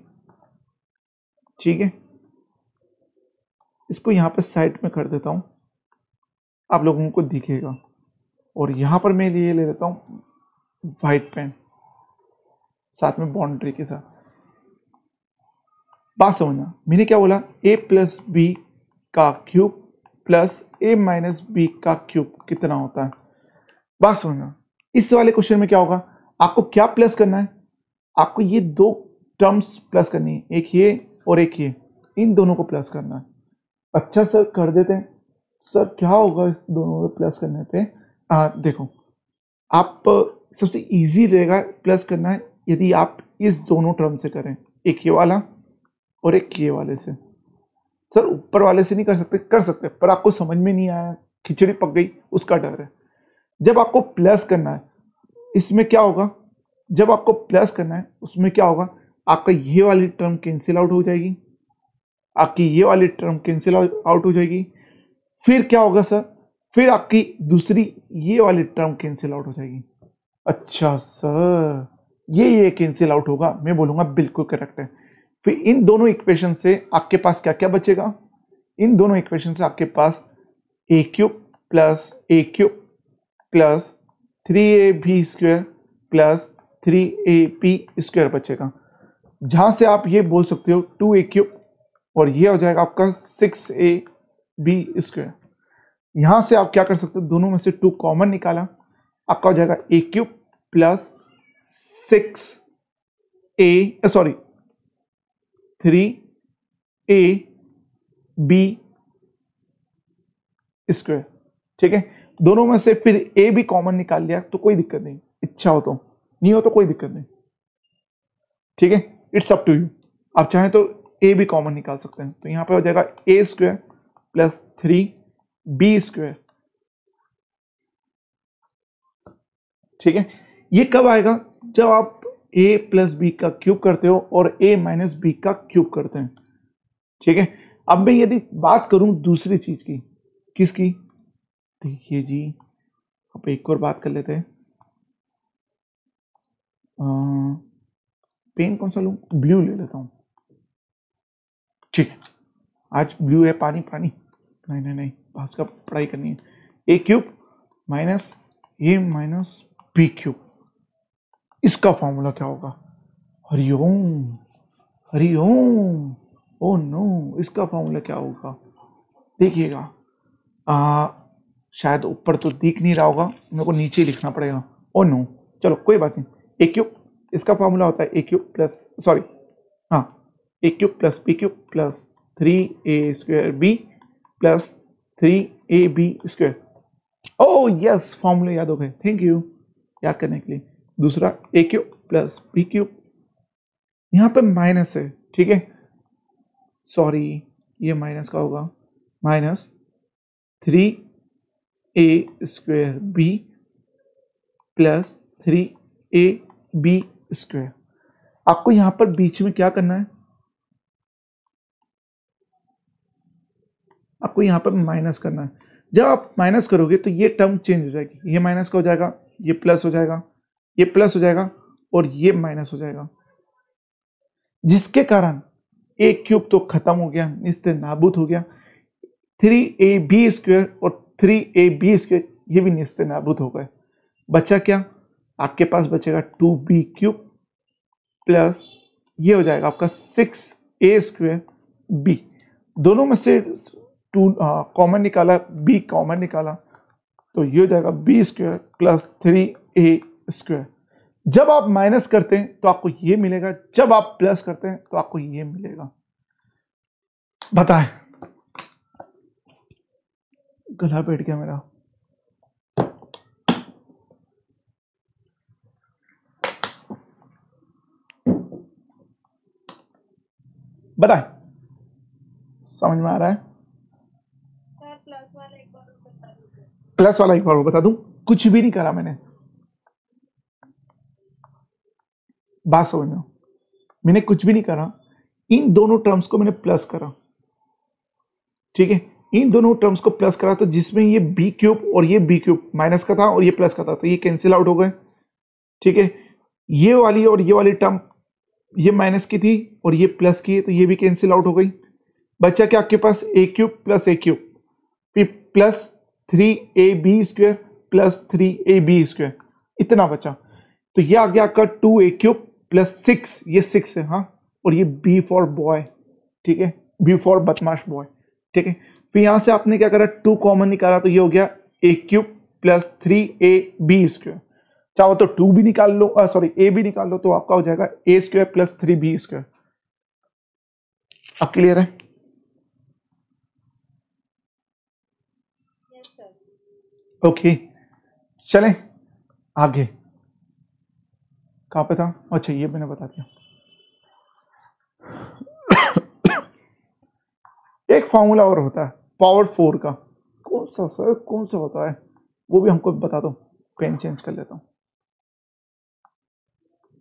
ठीक है। इसको यहाँ पर साइड में कर देता हूँ, आप लोगों को दिखेगा। और यहाँ पर मैं ये ले लेता हूँ वाइट पेन, साथ में बाउंड्री के साथ। बात समझना, मैंने क्या बोला, ए प्लस बी का cube plus a minus B का क्यूब कितना होता है। बात समझना, इस वाले क्वेश्चन में क्या होगा, आपको क्या प्लस करना है, आपको ये दो टर्म्स प्लस करनी है, एक ये और एक ये, इन दोनों को प्लस करना है। अच्छा सर कर देते हैं, सर क्या होगा इस दोनों को प्लस करने पे, देखो आप सबसे इजी रहेगा प्लस करना है यदि आप इस दोनों टर्म से करें, एक ये वाला और एक ये वाले से। सर ऊपर वाले से नहीं कर सकते पर आपको समझ में नहीं आया, खिचड़ी पक गई, उसका डर है। जब आपको प्लस करना है, इसमें क्या होगा, जब आपको प्लस करना है उसमें क्या होगा, आपका ये वाली टर्म कैंसिल आउट हो जाएगी, आपकी ये वाली टर्म कैंसिल आउट हो जाएगी। फिर क्या होगा सर, फिर आपकी दूसरी ये वाली टर्म कैंसिल आउट हो जाएगी। अच्छा सर ये कैंसिल आउट होगा, मैं बोलूंगा बिल्कुल करेक्ट है। फिर इन दोनों इक्वेशन से आपके पास क्या क्या बचेगा, इन दोनों इक्वेशन से आपके पास A cube plus 3ab square plus 3ab square बचेगा, जहां से आप ये बोल सकते हो 2a क्यूब और ये हो जाएगा आपका 6ab स्क्वायर। यहां से आप क्या कर सकते हो, दोनों में से 2 कॉमन निकाला, आपका हो जाएगा a cube plus 3ab square, ठीक है। दोनों में से फिर a भी कॉमन निकाल लिया तो कोई दिक्कत नहीं, इच्छा हो तो, नहीं हो तो कोई दिक्कत नहीं, ठीक है, इट्स अप टू यू। आप चाहें तो a भी कॉमन निकाल सकते हैं, तो यहां पे हो जाएगा a square plus 3b square, ठीक है। ये कब आएगा, जब आप a प्लस बी का क्यूब करते हो और a माइनस बी का क्यूब करते हैं, ठीक है। अब मैं यदि बात करूं दूसरी चीज की, किसकी, देखिए जी, अब एक और बात कर लेते हैं। पेन कौन सा लूं, ब्लू ले लेता हूं, ठीक है। आज ब्लू है, पानी पानी, नहीं नहीं नहीं, पास का पढ़ाई करनी है। ए क्यूब माइनस ए माइनस बी क्यूब, इसका फॉर्मूला क्या होगा, हरिओम हरिओम, ओ नो, इसका फॉर्मूला क्या होगा, देखिएगा, शायद ऊपर तो दिख नहीं रहा होगा, मेरे को नीचे लिखना पड़ेगा, ओ नो, चलो कोई बात नहीं। ए क्यूब, इसका फॉर्मूला होता है ए क्यूब प्लस, सॉरी हाँ, A cube plus B cube plus 3a square B plus 3ab square. Oh yes, formula याद हो गए, थैंक यू याद करने के लिए। दूसरा ए क्यूब प्लस बी क्यूब, यहाँ पे माइनस है, ठीक है, सॉरी ये माइनस का होगा, minus 3a square B plus 3ab square. आपको यहाँ पर बीच में क्या करना है, आपको यहाँ पर माइनस करना है। जब आप माइनस करोगे तो ये टर्म चेंज हो जाएगी, ये माइनस का हो जाएगा, ये प्लस हो जाएगा, ये प्लस हो जाएगा और ये माइनस हो जाएगा, जिसके कारण ए क्यूब तो खत्म हो गया, निस्ते नाबूद हो गया। 3ab स्क्वायर और 3ab स्क्वायर ये भी निस्ते नाबूद हो गए। बचा क्या, आपके पास बचेगा 2b क्यूब प्लस ये हो जाएगा आपका 6a स्क्वायर b। दोनों में से 2 कॉमन निकाला, b कॉमन निकाला, तो ये हो जाएगा b square plus 3a square. जब आप माइनस करते हैं तो आपको ये मिलेगा, जब आप प्लस करते हैं तो आपको ये मिलेगा। बताएं, गला बैठ गया मेरा। बताएं, समझ में आ रहा है? प्लस वाला एक बार बता दीजिए। प्लस वाला एक बार बता दूं, कुछ भी नहीं करा मैंने, बात समझ में, मैंने कुछ भी नहीं करा, इन दोनों टर्म्स को मैंने प्लस करा, ठीक है। इन दोनों टर्म्स को प्लस करा तो जिसमें ये बी क्यूब और ये बी क्यूब माइनस का था और ये प्लस का था तो ये कैंसिल आउट हो गए। ठीक है, ये वाली और ये वाली टर्म ये माइनस की थी और ये प्लस की है तो ये भी कैंसिल आउट हो गई। बच्चा क्या आपके पास A cube plus A cube फिर plus 3ab square plus 3ab square इतना बचा। तो ये आ गया आपका 2a³ प्लस 6, ये 6 है हाँ, और ये b फॉर बॉय। ठीक है, b फॉर बदमाश बॉय। ठीक है, फिर यहां से आपने क्या करा 2 कॉमन निकाला तो ये हो गया a³ प्लस 3ab स्क्वायर। चाहो तो 2 भी निकाल लो, सॉरी a भी निकाल लो तो आपका हो जाएगा a square plus 3b square. अब क्लियर है? Yes sir. ओके चलें आगे। कहां पे था? अच्छा ये मैंने बता दिया। एक फॉर्मूला और होता है पावर 4 का, कौन सा सर कौन सा होता है वो भी हमको बता दो, पेन चेंज कर लेता हूं।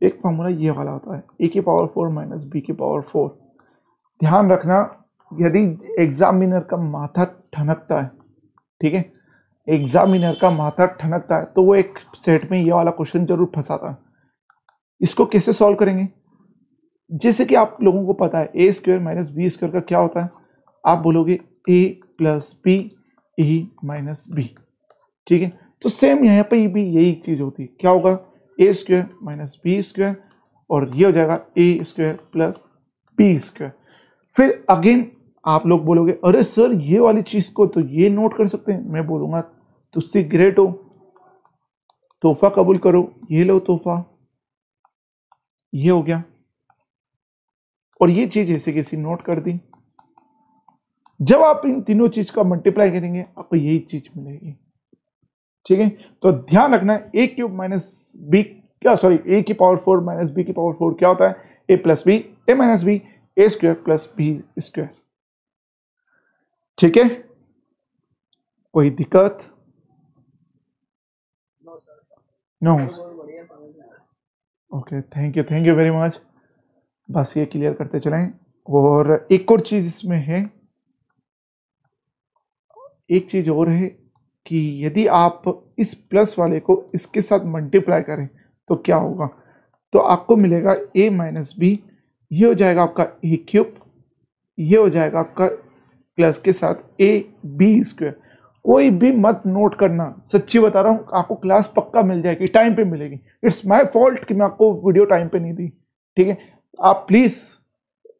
एक फॉर्मूला ये वाला होता है a की पावर 4 माइनस b की पावर 4। ध्यान रखना यदि एग्जामिनर का माथा ठनकता है, ठीक है, एग्जामिनर का माथा ठनकता है तो वो एक सेट में ये वाला क्वेश्चन जरूर फंसाता है। इसको कैसे सॉल्व करेंगे? जैसे कि आप लोगों को पता है a square minus b square का क्या होता है, आप बोलोगे a plus b a minus b. ठीक है, तो सेम यहाँ पे भी यही चीज होती है, क्या होगा a square minus b square और ये हो जाएगा a square plus B square. फिर अगेन आप लोग बोलोगे अरे सर ये वाली चीज को तो ये नोट कर सकते हैं, मैं बोलूंगा तुझसे ग्रेट हो, तोहफा कबूल करो, ये लो तोहफा, ये हो गया और ये चीज ऐसे कैसी नोट कर दी। जब आप इन तीनों चीज का मल्टीप्लाई करेंगे आपको यही चीज मिलेगी। ठीक है, तो ध्यान रखना है a³ माइनस बी क्या सॉरी a की पावर 4 माइनस b की पावर 4 क्या होता है a plus b a minus b a square plus B square. ठीक है, कोई दिक्कत? No okay, thank you very much. बस ये क्लियर करते चलें। और एक और चीज इसमें है, एक चीज और है कि यदि आप इस प्लस वाले को इसके साथ मल्टीप्लाई करें तो क्या होगा, तो आपको मिलेगा a माइनस बी, ये हो जाएगा आपका a³, ये हो जाएगा आपका प्लस के साथ a b स्क्वायर। कोई भी मत नोट करना, सच्ची बता रहा हूँ आपको क्लास पक्का मिल जाएगी, टाइम पे मिलेगी। इट्स माय फॉल्ट कि मैं आपको वीडियो टाइम पे नहीं दी। ठीक है, आप प्लीज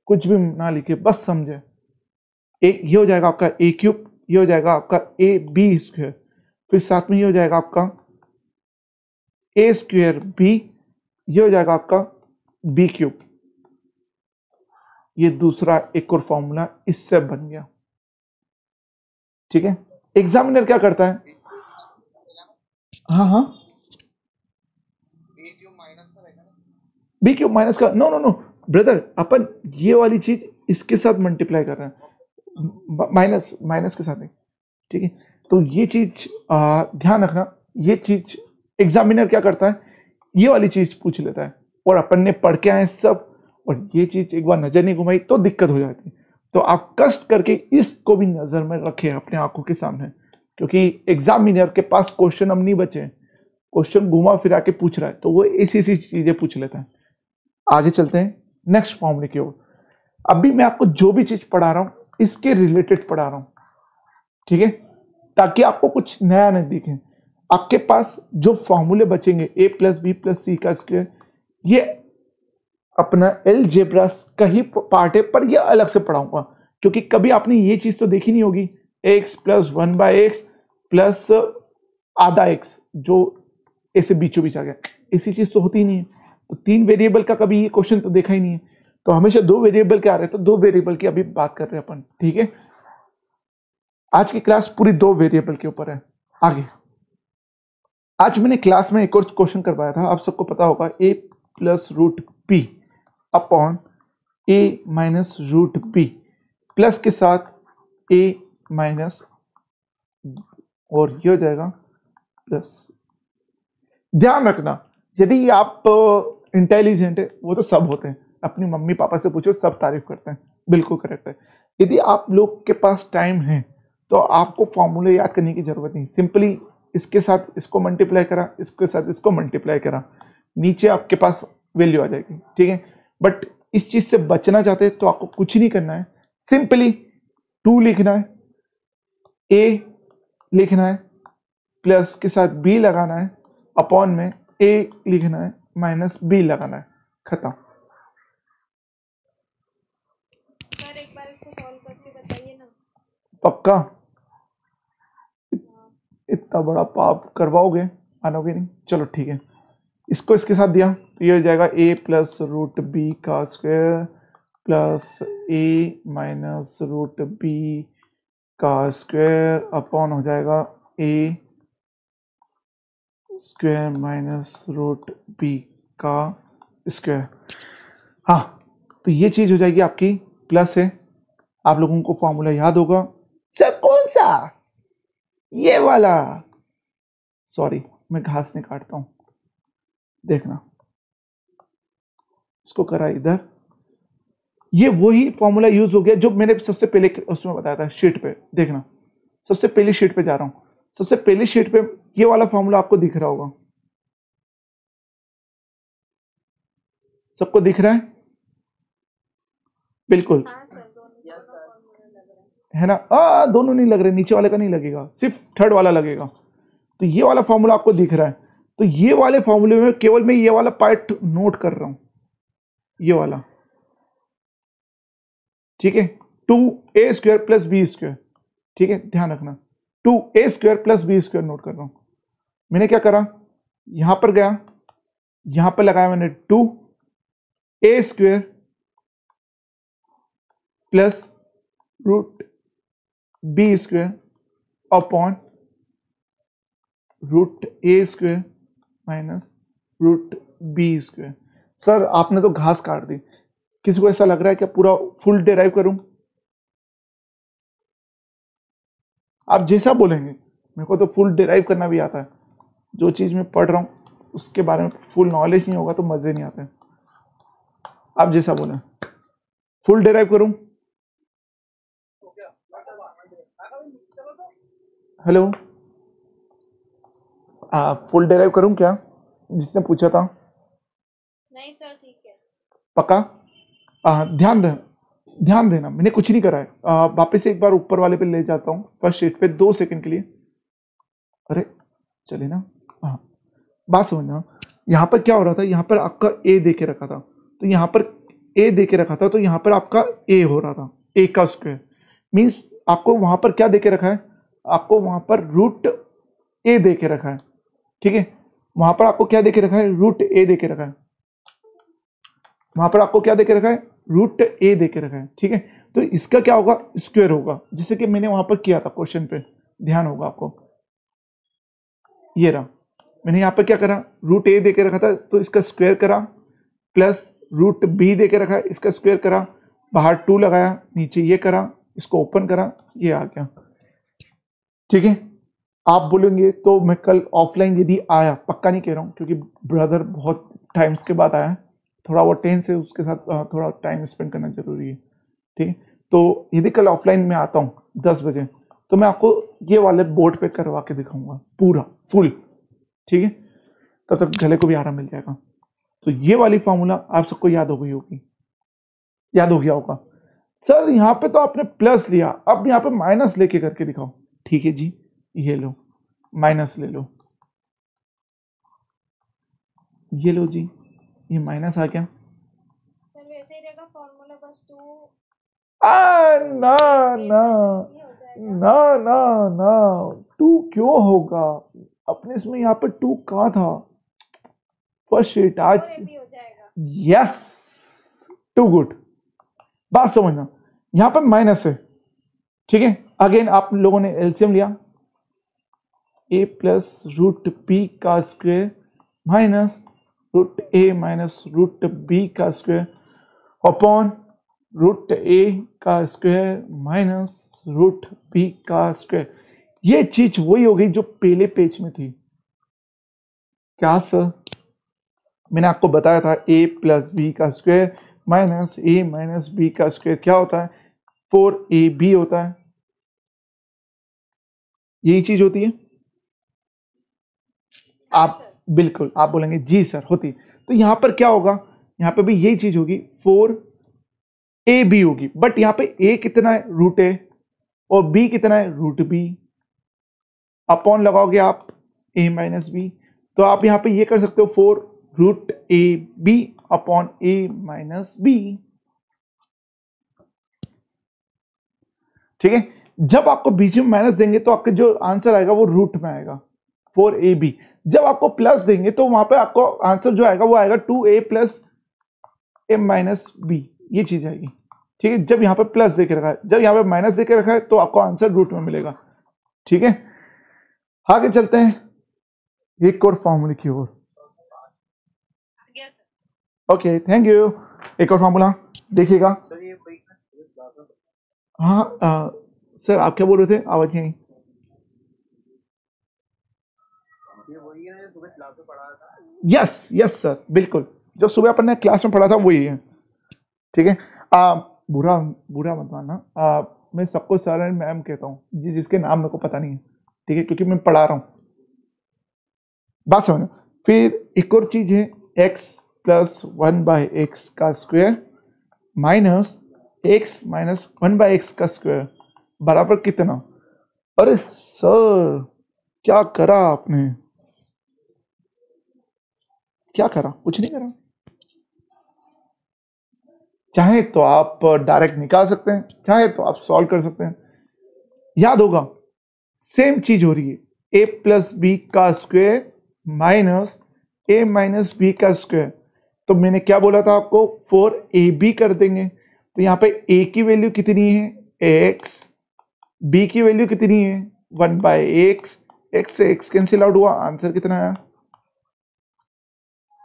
कुछ भी ना लिखे, बस समझे। ये हो जाएगा आपका a³, ये हो जाएगा आपका a b स्क्वायर, फिर साथ में ये हो जाएगा आपका a स्क्वायर b, ये हो जाएगा आपका b³। ये दूसरा एक और फॉर्मूला इससे बन गया। ठीक है, एग्जामिनर क्या करता है? हाँ b³ माइनस का नो ब्रदर, अपन ये वाली चीज इसके साथ मल्टीप्लाई कर रहे हैं, माइनस के साथ है। ठीक है, तो ये चीज ध्यान रखना, ये चीज एग्जामिनर क्या करता है, ये वाली चीज पूछ लेता है और अपन ने पढ़ के आए सब, और ये चीज एक बार नजर नहीं घुमाई तो दिक्कत हो जाती है। तो आप कष्ट करके इसको भी नजर में रखें अपने आंखों के सामने, क्योंकि एग्जामिनर के पास क्वेश्चन अब नहीं बचे, क्वेश्चन घुमा फिरा के पूछ रहा है तो वो ऐसी चीजें पूछ लेता है। आगे चलते हैं नेक्स्ट फॉर्मूले की ओर। अभी मैं आपको जो भी चीज पढ़ा रहा हूं इसके रिलेटेड पढ़ा रहा हूं, ठीक है, ताकि आपको कुछ नया नहीं दिखे। आपके पास जो फॉर्मूले बचेंगे a प्लस बी प्लस सी का स्क्वायर, ये अपना अलजेब्रास का ही पार्ट है, पर ये अलग से पढ़ाऊंगा क्योंकि कभी आपने ये चीज तो देखी नहीं होगी, x प्लस 1/x प्लस आधा x जो ऐसे बीचों बीच आ गया, ऐसी चीज तो होती ही नहीं है। तो 3 वेरिएबल का कभी ये क्वेश्चन तो देखा ही नहीं है, तो हमेशा 2 वेरिएबल के आ रहे हैं, तो 2 वेरिएबल की अभी बात कर रहे हैं अपन। ठीक है, आज की क्लास पूरी 2 वेरिएबल के ऊपर है। आगे आज मैंने क्लास में एक और क्वेश्चन करवाया था, आप सबको पता होगा, a plus root p upon a minus root p plus के साथ a माइनस और ये हो जाएगा प्लस। ध्यान रखना यदि आप इंटेलिजेंट है, वो तो सब होते हैं, अपनी मम्मी पापा से पूछो सब तारीफ करते हैं, बिल्कुल करेक्ट है। यदि आप लोग के पास टाइम है तो आपको फॉर्मूले याद करने की जरूरत नहीं, सिंपली इसके साथ इसको मल्टीप्लाई करा, इसके साथ इसको मल्टीप्लाई करा, नीचे आपके पास वैल्यू आ जाएगी, ठीक है। बट इस चीज से बचना चाहते हैं तो आपको कुछ नहीं करना है, सिंपली 2 लिखना है, a लिखना है, प्लस के साथ b लगाना है, अपॉन में a लिखना है, माइनस b लगाना है, खत्म। सर एक बार इसको सॉल्व करके बताइए ना। पक्का? इतना बड़ा पाप करवाओगे, मानोगे नहीं। चलो ठीक है, इसको इसके साथ दिया तो ये हो जाएगा a प्लस रूट बी का square plus a minus root b का स्क्वायर अपॉन हो जाएगा a square minus root b का स्क्वायर। हाँ, तो ये चीज हो जाएगी आपकी प्लस है। आप लोगों को फॉर्मूला याद होगा, सर कौन सा? ये वाला। सॉरी, मैं घास नहीं काटता हूं, देखना, इसको करा इधर। ये वही फॉर्मूला यूज हो गया जो मैंने सबसे पहले उसमें बताया था, शीट पे देखना। सबसे पहली शीट पे जा रहा हूं, सबसे पहली शीट पे ये वाला फॉर्मूला आपको दिख रहा होगा, सबको दिख रहा है? बिल्कुल है ना? दोनों नहीं लग रहे, नीचे वाले का नहीं लगेगा, सिर्फ थर्ड वाला लगेगा। तो ये वाला फॉर्मूला आपको दिख रहा है, तो ये वाले फॉर्मूले में केवल मैं ये वाला पार्ट नोट कर रहा हूं, ये वाला, ठीक है। 2a square plus B square, ठीक है, ध्यान रखना, 2a square plus B square note कर रहा हूं। मैंने क्या करा, यहां पर गया, यहां पर लगाया मैंने 2a square plus root B square upon root A square minus root B square. Sir आपने तो घास काट दी, किसी को ऐसा लग रहा है कि पूरा फुल डेराइव करूं? आप जैसा बोलेंगे, मेरे को तो फुल डेराइव करना भी आता है, जो चीज मैं पढ़ रहा हूं उसके बारे में फुल नॉलेज नहीं होगा तो मजे नहीं आते। आप जैसा बोले, फुल डेराइव करूं? हेलो, फुल डेराइव करूं क्या, जिसने पूछा था? नहीं सर, ठीक है। पक्का? ध्यान देना, मैंने कुछ नहीं करा है। वापस एक बार ऊपर वाले पे ले जाता हूँ, फर्स्ट शीट पे 2 सेकंड के लिए। अरे चले ना, हाँ, बात समझना। यहाँ पर क्या हो रहा था, यहाँ पर आपका ए दे के रखा था, तो यहाँ पर ए दे के रखा था, तो यहाँ पर आपका ए हो रहा था, ए का स्क्वायर मीन्स आपको वहां पर क्या दे के रखा है, आपको वहां पर रूट ए दे के रखा है, ठीक है। वहां पर आपको क्या दे के रखा है, रूट ए दे के रखा है, वहां पर आपको क्या दे के रखा है, रूट ए दे के रखा है, ठीक है। तो इसका क्या होगा, स्क्वायर होगा, जैसे कि मैंने वहां पर किया था क्वेश्चन पे, ध्यान होगा आपको। ये रहा, मैंने यहाँ पर क्या करा, रूट ए दे के रखा था तो इसका स्क्वायर करा, प्लस रूट बी दे के रखा है, इसका स्क्वायर करा, बाहर 2 लगाया, नीचे ये करा, इसको ओपन करा, ये आ गया, ठीक है। आप बोलेंगे तो मैं कल ऑफलाइन यदि आया, पक्का नहीं कह रहा हूँ क्योंकि ब्रदर बहुत टाइम्स के बाद आया है, थोड़ा वो टेंस है, उसके साथ थोड़ा टाइम स्पेंड करना जरूरी है, ठीक है। तो यदि कल ऑफलाइन में आता हूँ 10 बजे, तो मैं आपको ये वाले बोर्ड पे करवा के दिखाऊंगा पूरा फुल, ठीक है। तब तक गले को भी आराम मिल जाएगा। तो ये वाली फॉर्मूला आप सबको याद हो गई होगी, याद हो गया होगा। सर यहाँ पे तो आपने प्लस लिया, अब यहाँ पे माइनस लेके करके दिखाओ, ठीक है जी, ये लो माइनस ले लो, ये लो जी, ये माइनस आ गया। सर वैसे ही रहेगा फॉर्मूला, बस 2 ना ना ना ना ना, 2 क्यों होगा, अपने इसमें यहाँ पर 2 कहाँ था, फर्स्ट शीट आज। यस, टू गुड, बात समझना, यहाँ पर माइनस है, ठीक है। अगेन आप लोगों ने एलसीएम लिया, ए प्लस रूट बी का स्क्वायर माइनस रूट ए माइनस रूट बी का स्क्वायर अपॉन रूट ए का स्क्वायर माइनस रूट बी का स्क्वायर। ये चीज वही हो गई जो पहले पेज में थी। क्या सर, मैंने आपको बताया था a प्लस बी का स्क्वायर माइनस ए माइनस बी का स्क्वायर क्या होता है, 4ab होता है, यही चीज होती है। आप बिल्कुल आप बोलेंगे जी सर होती है। तो यहां पर क्या होगा, यहां पे भी यही चीज होगी, 4ab होगी, बट यहां पे a कितना है, रूट a, और b कितना है, रूट b। अपॉन लगाओगे आप a माइनस बी, तो आप यहां पे ये कर सकते हो 4 root a b upon a minus b. ठीक है, जब आपको बीच में माइनस देंगे तो आपका जो आंसर आएगा वो रूट में आएगा 4ab। जब आपको प्लस देंगे तो वहां पे आपको आंसर जो आएगा वो आएगा 2a plus a minus B, ये चीज आएगी। ठीक है, जब यहाँ पे प्लस देके रखा है, जब यहाँ पे माइनस देके रखा है तो आपको आंसर रूट में मिलेगा। ठीक है, आगे चलते हैं एक और फॉर्मूले की ओर। Okay thank you. एक और फॉर्मूला देखिएगा। हाँ सर आप क्या बोल रहे थे, आवाज नहीं आई। यस यस सर, बिल्कुल जो सुबह अपन ने क्लास में पढ़ा था वही है। ठीक है, बुरा बुरा मत मानना, मैं सबको सर एंड मैम कहता हूँ जिसके नाम मेरे को पता नहीं है। ठीक है, क्योंकि मैं पढ़ा रहा हूँ, बात समझो। फिर एक और चीज है x प्लस 1/x का square minus x minus 1/x का स्क्वायर बराबर कितना। अरे सर क्या करा आपने, क्या करा, कुछ नहीं करा। चाहे तो आप डायरेक्ट निकाल सकते हैं, चाहे तो आप सॉल्व कर सकते हैं। याद होगा सेम चीज हो रही है, a प्लस बी का square minus a minus B का स्क्वायर। तो मैंने क्या बोला था आपको, 4ab कर देंगे। तो यहाँ पे a की वैल्यू कितनी है x, b की वैल्यू कितनी है 1/x, x से x कैंसिल आउट हुआ, आंसर कितना आया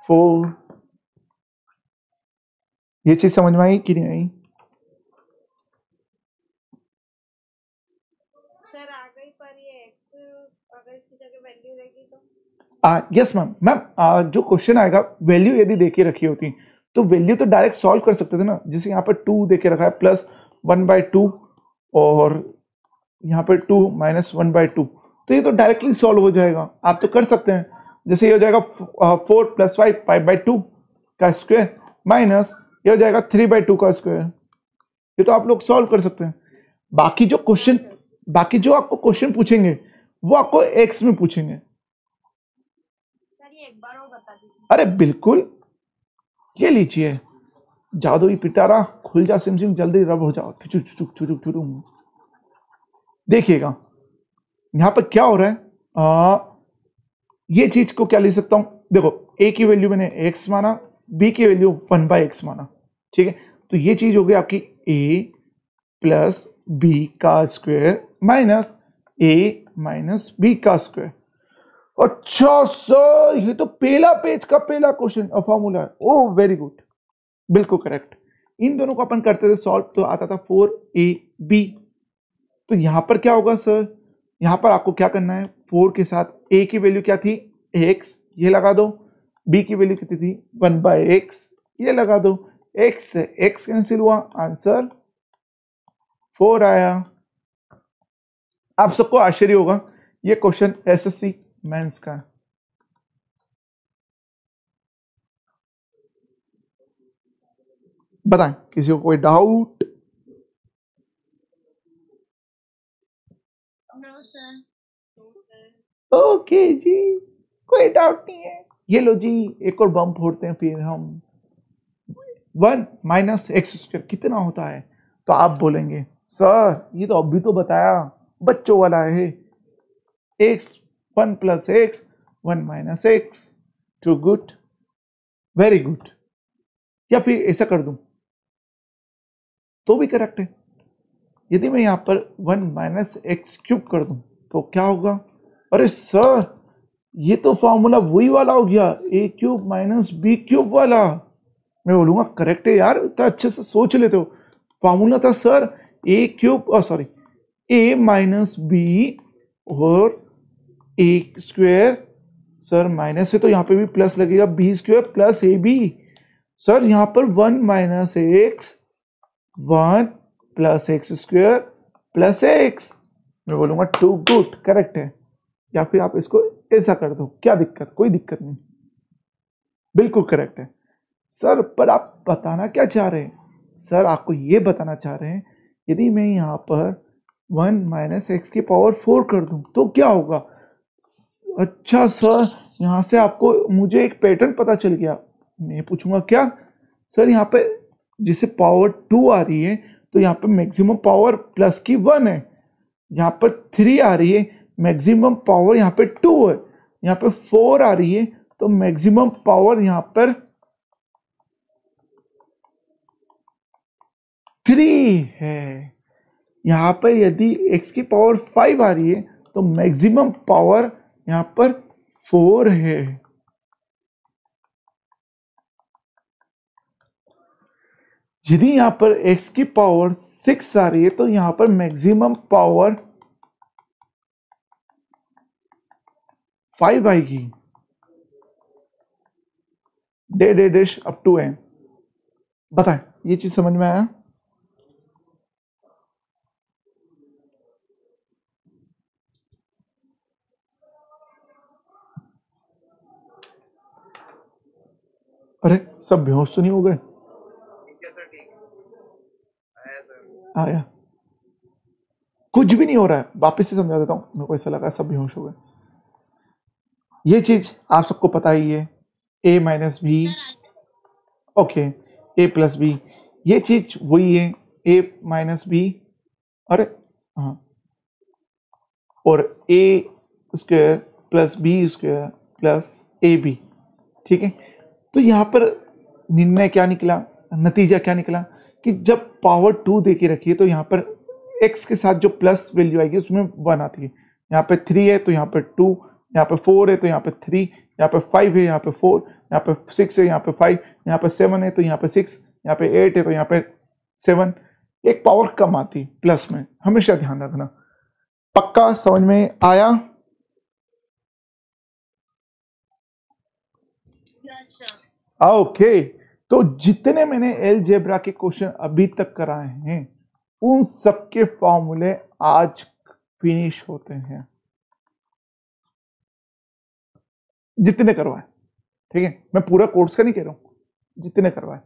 4। ये चीज समझ में आई कि नहीं आई। सर आ गई, पर ये x अगर इसकी जगह वैल्यू रहेगी तो यस मैम, मैम जो क्वेश्चन आएगा वैल्यू यदि देके रखी होती तो वैल्यू तो डायरेक्ट सॉल्व कर सकते थे ना। जैसे यहाँ पर 2 देके रखा है प्लस 1/2 और यहाँ पर 2 माइनस 1/2, तो ये तो डायरेक्टली सॉल्व हो जाएगा, आप तो कर सकते हैं। जैसे ये हो जाएगा 4 प्लस 5 5/2 का स्क्वायर माइनस ये हो जाएगा 3/2 का स्क्वायर, ये तो आप लोग सॉल्व कर सकते हैं। बाकी जो क्वेश्चन, बाकी जो आपको क्वेश्चन पूछेंगे वो आपको एक्स में पूछेंगे। एक बार और बता दीजिए। अरे बिल्कुल, ये लीजिए जादुई पिटारा, खुल जा सिम सिम, जल्दी रब हो जाओ, चुचुक चुचुक चुचुक चुचुक। देखिएगा यहां पर क्या हो रहा है, ये चीज को क्या ले सकता हूं, देखो a की वैल्यू मैंने x माना, b की वैल्यू 1/x माना। ठीक है, तो ये चीज हो गई आपकी a प्लस बी का square minus a minus B का स्क्वायर। अच्छा सर, ये तो पहला पेज का पहला क्वेश्चन फॉर्मूला है। ओह वेरी गुड, बिल्कुल करेक्ट। इन दोनों को अपन करते थे सॉल्व तो आता था 4ab। तो यहां पर क्या होगा सर, यहां पर आपको क्या करना है, 4 के साथ a की वैल्यू क्या थी x, ये लगा दो, b की वैल्यू कितनी थी 1/x, ये लगा दो, x से x कैंसिल हुआ, आंसर 4 आया। आप सबको आश्चर्य होगा ये क्वेश्चन एसएससी मेंस का है। बताएं किसी को कोई डाउट। No sir. ओके जी, कोई डाउट नहीं है। ये लो जी, एक और बम फोड़ते हैं फिर हम। 1 माइनस एक्स स्क्वायर कितना होता है, तो आप बोलेंगे सर ये तो अभी तो बताया, बच्चों वाला है, x 1 plus x 1 minus x. Too good, very good. या फिर ऐसा कर दूं तो भी करेक्ट है। यदि मैं यहां पर 1 माइनस एक्स क्यूब कर दूं तो क्या होगा। अरे सर ये तो फॉर्मूला वही वाला हो गया, a cube minus b cube वाला। मैं बोलूंगा करेक्ट है यार, इतना अच्छे से सोच लेते हो। फॉर्मूला था sir a cube, sorry a minus b और a स्क्वायर, सर माइनस है तो यहाँ पे भी प्लस लगेगा, b square plus a b. Sir यहाँ पर 1 minus x 1 plus x square plus x, मैं बोलूँगा टू गुड, करेक्ट है। या फिर आप इसको ऐसा कर दो, क्या दिक्कत, कोई दिक्कत नहीं, बिल्कुल करेक्ट है। सर पर आप बताना क्या चाह रहे हैं? सर आपको ये बताना चाह रहे हैं यदि मैं यहाँ पर 1 माइनस एक्स की पावर 4 कर दूं तो क्या होगा? अच्छा सर, यहाँ से आपको मुझे एक पैटर्न पता चल गया। मैं पूछूंगा क्या? सर यहाँ पे जिसे पावर 2 आ रही है तो यहाँ पे मैक्सिमम पावर प्लस की 1 है, यहाँ पर 3 आ रही है, मैक्सिमम पावर यहाँ पे 2 है, यहाँ पे 4 आ रही है तो मैक्सिमम पावर यहाँ पर 3 है। यहाँ पर यदि x की पावर 5 आ रही है तो मैक्सिमम पावर यहाँ पर 4 है। यदि यहाँ पर x की पावर 6 आ रही है तो यहाँ पर मैक्सिमम पावर 5 आएगी। डे डे डैश अप टू n। बताएं, ये चीज समझ में आया? अरे सब बेहोश तो नहीं हो गए? आया, कुछ भी नहीं हो रहा है, वापस से समझा देता हूं, मेरे को ऐसा लगा सब बेहोश हो गए। ये चीज आप सबको पता ही है, a minus b, okay, a plus b, ये चीज वही है, a माइनस बी, अरे हाँ, और a square plus B square plus a b, ठीक है। तो यहाँ पर निर्णय क्या निकला, नतीजा क्या निकला कि जब पावर 2 दे के रखी है तो यहाँ पर x के साथ जो प्लस वैल्यू आएगी उसमें 1 आती है। यहाँ पे 3 है तो यहाँ पे 2, यहाँ पे 4 है तो यहाँ पे 3, यहाँ पे 5 है, यहाँ पे 4, यहाँ पे 6 है, यहाँ पे 5, यहाँ पे 7 है तो यहाँ पे 6, यहाँ पे 8 है तो यहाँ पे 7। एक पावर कम आती है प्लस में, हमेशा ध्यान रखना। पक्का समझ में आया? ओके, तो जितने मैंने अलजेब्रा के क्वेश्चन अभी तक कराए हैं उन सबके फॉर्मूले आज फिनिश होते हैं, जितने करवाए, ठीक है। मैं पूरा कोर्स का नहीं कह रहा हूं, जितने करवाए।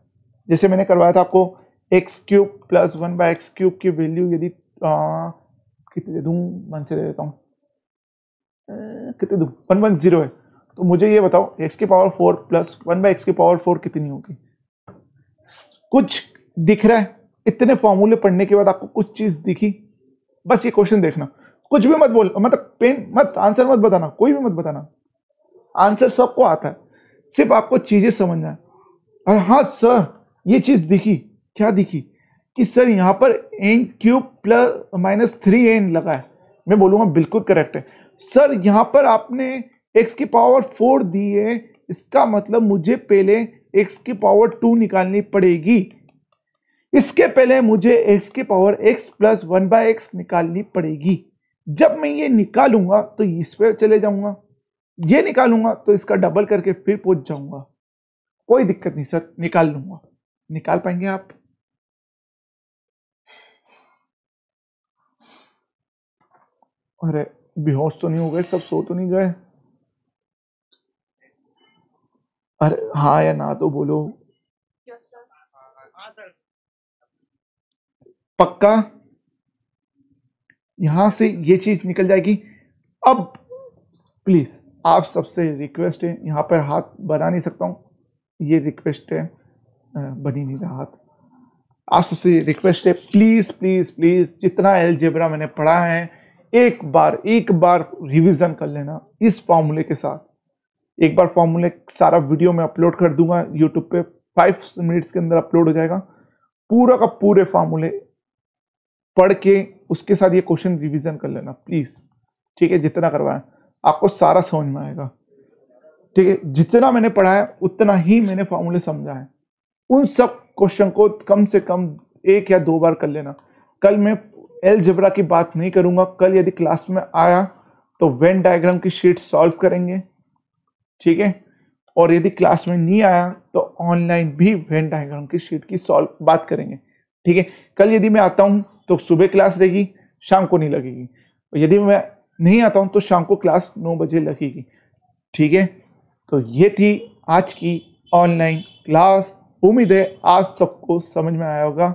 जैसे मैंने करवाया था आपको x cube plus 1 by x cube की वैल्यू यदि कितने दे दूं, 1 से दे देता हूं, कितने दूं, 110 है, तो मुझे ये बताओ x की पावर 4 प्लस 1 बाय एक्स की पावर 4 कितनी होगी? कुछ दिख रहा है? इतने फॉर्मूले पढ़ने के बाद आपको कुछ चीज दिखी? बस ये क्वेश्चन देखना, कुछ भी मत बोल, मतलब पेन मत, आंसर मत बताना, कोई भी मत बताना, आंसर सबको आता है, सिर्फ आपको चीजें समझना है। और हाँ सर ये चीज दिखी, क्या दिखी कि सर यहाँ पर n cube plus minus 3n लगा है, मैं बोलूंगा बिल्कुल करेक्ट है। सर यहाँ पर आपने x की पावर 4 दी है, इसका मतलब मुझे पहले x की पावर 2 निकालनी पड़ेगी, इसके पहले मुझे x की power x plus 1 by x निकालनी पड़ेगी। जब मैं ये निकालूंगा तो इस पे चले जाऊंगा, ये निकालूंगा तो इसका डबल करके फिर पहुंच जाऊंगा, कोई दिक्कत नहीं सर, निकाल लूंगा। निकाल पाएंगे आप? अरे बेहोश तो नहीं हो गए सब, सो तो नहीं गए? अरे हाँ या ना तो बोलो। Yes sir. पक्का? यहां से ये चीज निकल जाएगी। अब प्लीज आप सबसे रिक्वेस्ट है, यहाँ पर हाथ बना नहीं सकता हूं, ये रिक्वेस्ट है, बन ही नहीं रहा हाथ। आप सबसे रिक्वेस्ट है, प्लीज प्लीज प्लीज जितना अलजेब्रा मैंने पढ़ा है एक बार रिवीजन कर लेना इस फॉर्मूले के साथ। एक बार फॉर्मूले सारा वीडियो में अपलोड कर दूंगा यूट्यूब पे, 5 मिनट्स के अंदर अपलोड हो जाएगा, पूरा का पूरे फॉर्मूले पढ़ के उसके साथ ये क्वेश्चन रिवीजन कर लेना प्लीज, ठीक है। जितना करवाया आपको सारा समझ में आएगा, ठीक है। जितना मैंने पढ़ा है उतना ही मैंने फॉर्मूले समझा है, उन सब क्वेश्चन को कम से कम 1 या 2 बार कर लेना। कल मैं अलजेब्रा की बात नहीं करूंगा, कल यदि क्लास में आया तो वेन डायग्राम की शीट सॉल्व करेंगे, ठीक है। और यदि क्लास में नहीं आया तो ऑनलाइन भी वेन डायग्राम की शीट की सॉल्व बात करेंगे, ठीक है। कल यदि मैं आता हूं तो सुबह क्लास रहेगी, शाम को नहीं लगेगी। और यदि मैं नहीं आता हूँ तो शाम को क्लास 9 बजे लगेगी। ठीक है, तो ये थी आज की ऑनलाइन क्लास। उम्मीद है आज सबको समझ में आया होगा।